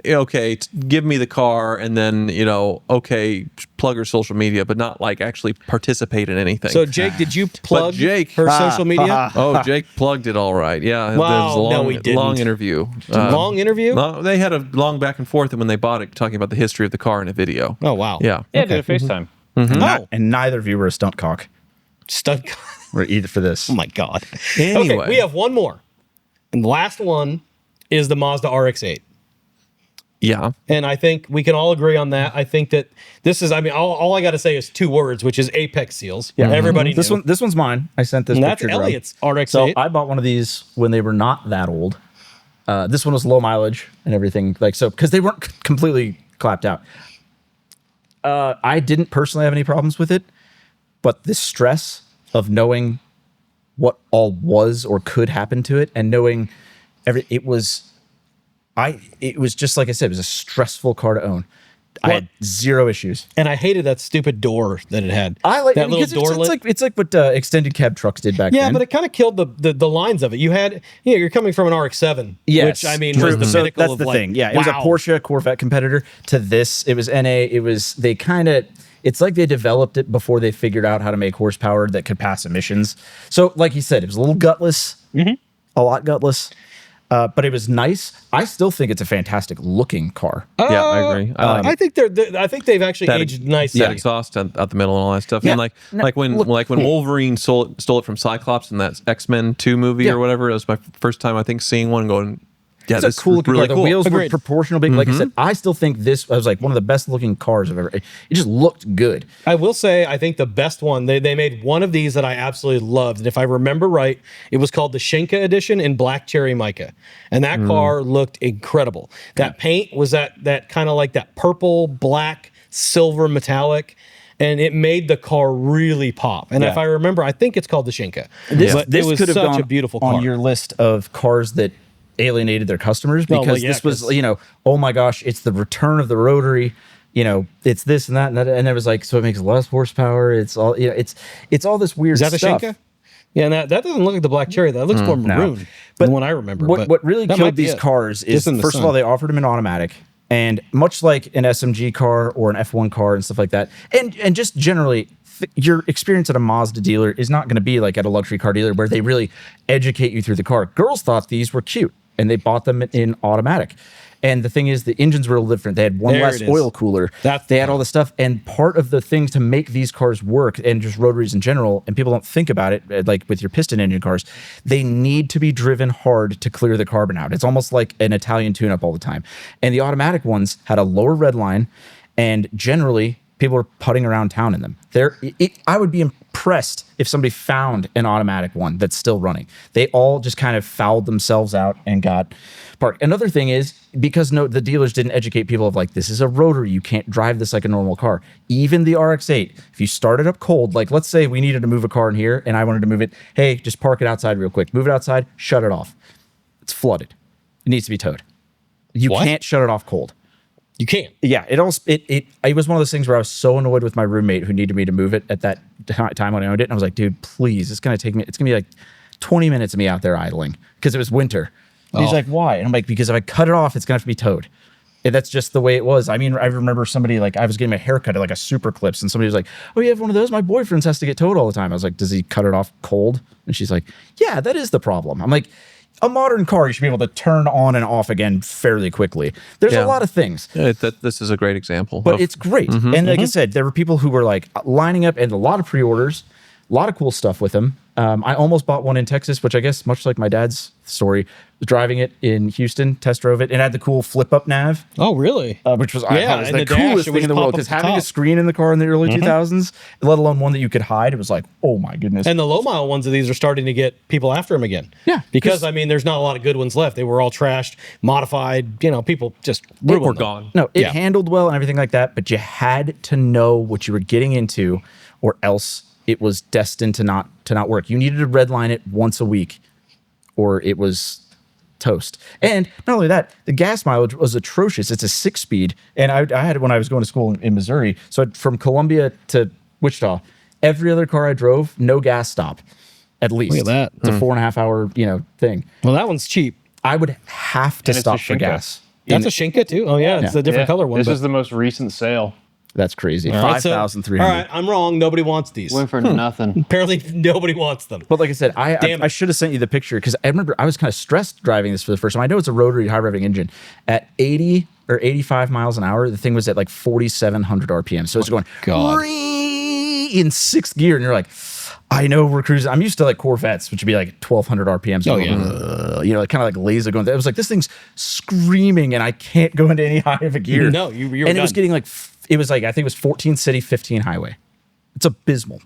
okay, give me the car, and then okay, plug her social media, but not like actually participate in anything. So Jake, did you plug Jake- her social media? Oh, Jake plugged it all right. Yeah, Wow, there was a no, he didn't. long interview. Long interview? They had a long back and forth, and when they bought it, talking about the history of the car in a video. Oh wow. Yeah. Yeah, did a FaceTime. Oh, And neither of you were a stunt cock, stud. or either for this. Oh my god. Anyway. Okay, we have one more, and the last one is the Mazda RX-8. Yeah. And I think we can all agree on that. I think that this is, I mean, all I got to say is 2 words, which is Apex Seals. Yeah, everybody This knew. one, this one's mine. I sent this. And that's picture to Rob. Elliot's RX-8. So I bought one of these when they were not that old. This one was low mileage and everything, like so, because they weren't completely clapped out. I didn't personally have any problems with it, but the stress of knowing what all was or could happen to it, and knowing it was just like I said, it was a stressful car to own. I had zero issues. And I hated that stupid door that it had. I like that little doorlet. It's like what extended cab trucks did back then. Yeah, but it kind of killed the lines of it. You had, you're coming from an RX-7, yes, which I mean was the so pinnacle that's of the like, thing. Yeah, it wow. was a Porsche Corvette competitor to this. It was NA. It's like they developed it before they figured out how to make horsepower that could pass emissions. So, like you said, it was a little gutless, a lot gutless. But it was nice. I still think it's a fantastic looking car. Yeah, I agree. I think I think they've actually aged nicely. That exhaust out the middle and all that stuff. Yeah. And like when Wolverine stole it from Cyclops in that X-Men 2 movie or whatever. It was my first time I think seeing one going. Yeah, it's a cool looking really car. cool. The wheels were proportional big. Like I said, I still think this was like one of the best looking cars I've ever. It just looked good. I will say, I think the best one, they made one of these that I absolutely loved. And if I remember right, it was called the Shinka edition in black cherry mica. And that car looked incredible. That paint was that kind of like that purple, black, silver metallic. And it made the car really pop. And if I remember, I think it's called the Shinka. This was could have such gone a beautiful car. on your list of cars that alienated their customers because this was, oh my gosh, it's the return of the rotary. It's this and that, and it was like, so it makes less horsepower. It's all, it's all this weird stuff. Is that stuff. the Shinka? Yeah, and that doesn't look like the black cherry. That looks more maroon. But the one I remember. What really killed these cars is, first of all, they offered them in automatic. And much like an SMG car or an F1 car and stuff like that, and just generally, your experience at a Mazda dealer is not going to be like at a luxury car dealer where they really educate you through the car. Girls thought these were cute, and they bought them in automatic. And the thing is, the engines were a little different. They had one less oil cooler. They had all the stuff. And part of the things to make these cars work, and just rotaries in general, and people don't think about it, like with your piston engine cars, they need to be driven hard to clear the carbon out. It's almost like an Italian tune-up all the time. And the automatic ones had a lower red line, and generally, people were putting around town in them. I would be impressed if somebody found an automatic one that's still running. They all just kind of fouled themselves out and got parked. Another thing is, because the dealers didn't educate people of like, this is a rotary, you can't drive this like a normal car. Even the RX-8, if you start it up cold, like let's say we needed to move a car in here and I wanted to move it, hey, just park it outside real quick. Move it outside, shut it off. It's flooded. It needs to be towed. You can't shut it off cold. You can't. Yeah, it was one of those things where I was so annoyed with my roommate who needed me to move it at that time when I owned it. And I was like, dude, please, it's going to be like 20 minutes of me out there idling because it was winter. And he's like, why? And I'm like, because if I cut it off, it's going to have to be towed. And that's just the way it was. I mean, I remember somebody, like, I was getting my hair cut at like a Super Clips, and somebody was like, oh, you have one of those? My boyfriend's has to get towed all the time. I was like, does he cut it off cold? And she's like, yeah, that is the problem. I'm like, a modern car, you should be able to turn on and off again fairly quickly. There's a lot of things. Yeah, this is a great example. But it's great. And like I said, there were people who were like lining up and a lot of pre-orders, a lot of cool stuff with them. I almost bought one in Texas, which I guess, much like my dad's story, was driving it in Houston, test drove it, and had the cool flip-up nav. Oh, really? Which was, I thought was the coolest thing in the world, because having a screen in the car in the early 2000s, let alone one that you could hide, it was like, oh my goodness. And the low-mile ones of these are starting to get people after them again. Yeah. Because, I mean, there's not a lot of good ones left. They were all trashed, modified, people just ruined them. Gone. No, it handled well and everything like that, but you had to know what you were getting into, or else it was destined to not work. You needed to redline it once a week, or it was toast. And not only that, the gas mileage was atrocious. It's a 6-speed, and I had it when I was going to school in Missouri. So from Columbia to Wichita, every other car I drove, no gas stop, at least. Look at that. It's a 4.5 hour, thing. Well, that one's cheap. I would have to stop for gas. That's a Shinka too. Oh yeah, it's a different color one. This is the most recent sale. That's crazy. All right, 5,300. all right, I'm wrong. Nobody wants these. Went for nothing. Apparently, nobody wants them. But like I said, I should have sent you the picture, because I remember I was kind of stressed driving this for the first time. I know it's a rotary high revving engine. At 80 or 85 miles an hour, the thing was at like 4,700 RPM. So it's going in 6th gear, and you're like, I know we're cruising. I'm used to like Corvettes, which would be like 1,200 RPMs. Oh yeah. Kind of like laser going. It was like, this thing's screaming, and I can't go into any high of a gear. No, you were and done. It was getting like, I think it was 14 city, 15 highway. It's abysmal.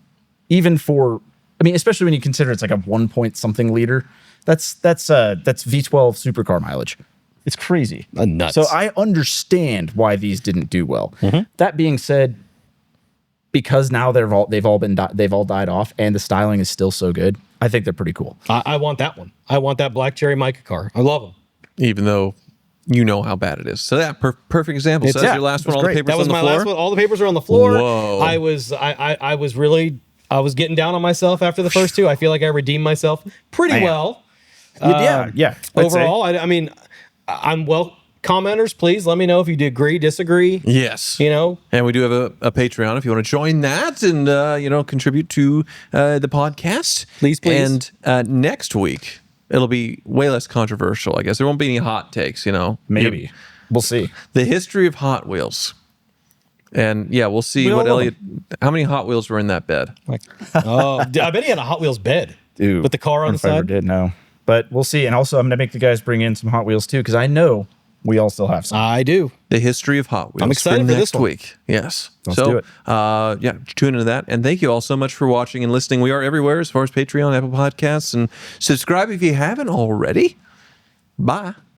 Even for, especially when you consider it's like a 1 point something liter. That's V12 supercar mileage. It's crazy. Nuts. So I understand why these didn't do well. That being said, because now they've all died off, and the styling is still so good, I think they're pretty cool. I want that one. I want that black cherry mica car. I love them. Even though you know how bad it is. So that perfect example. So that's your last one. All the papers that was on the my floor. last one. All the papers are on the floor. Whoa. I was getting down on myself after the first two. I feel like I redeemed myself pretty well. Yeah. Overall, I mean, I'm commenters, please let me know if you agree, disagree. Yes. And we do have a Patreon if you want to join that and, contribute to the podcast. Please. And next week, it'll be way less controversial, I guess. There won't be any hot takes, Maybe. We'll see. The history of Hot Wheels. And we'll see how many Hot Wheels were in that bed. I bet he had a Hot Wheels bed. Dude, with the car on the I ever side. did know. But we'll see. And also, I'm going to make the guys bring in some Hot Wheels too, because I know we all still have some. I do. The history of Hot Wheels. I'm excited for next this one. week. Yes. Let's do it. Tune into that. And thank you all so much for watching and listening. We are everywhere as far as Patreon, Apple Podcasts, and subscribe if you haven't already. Bye.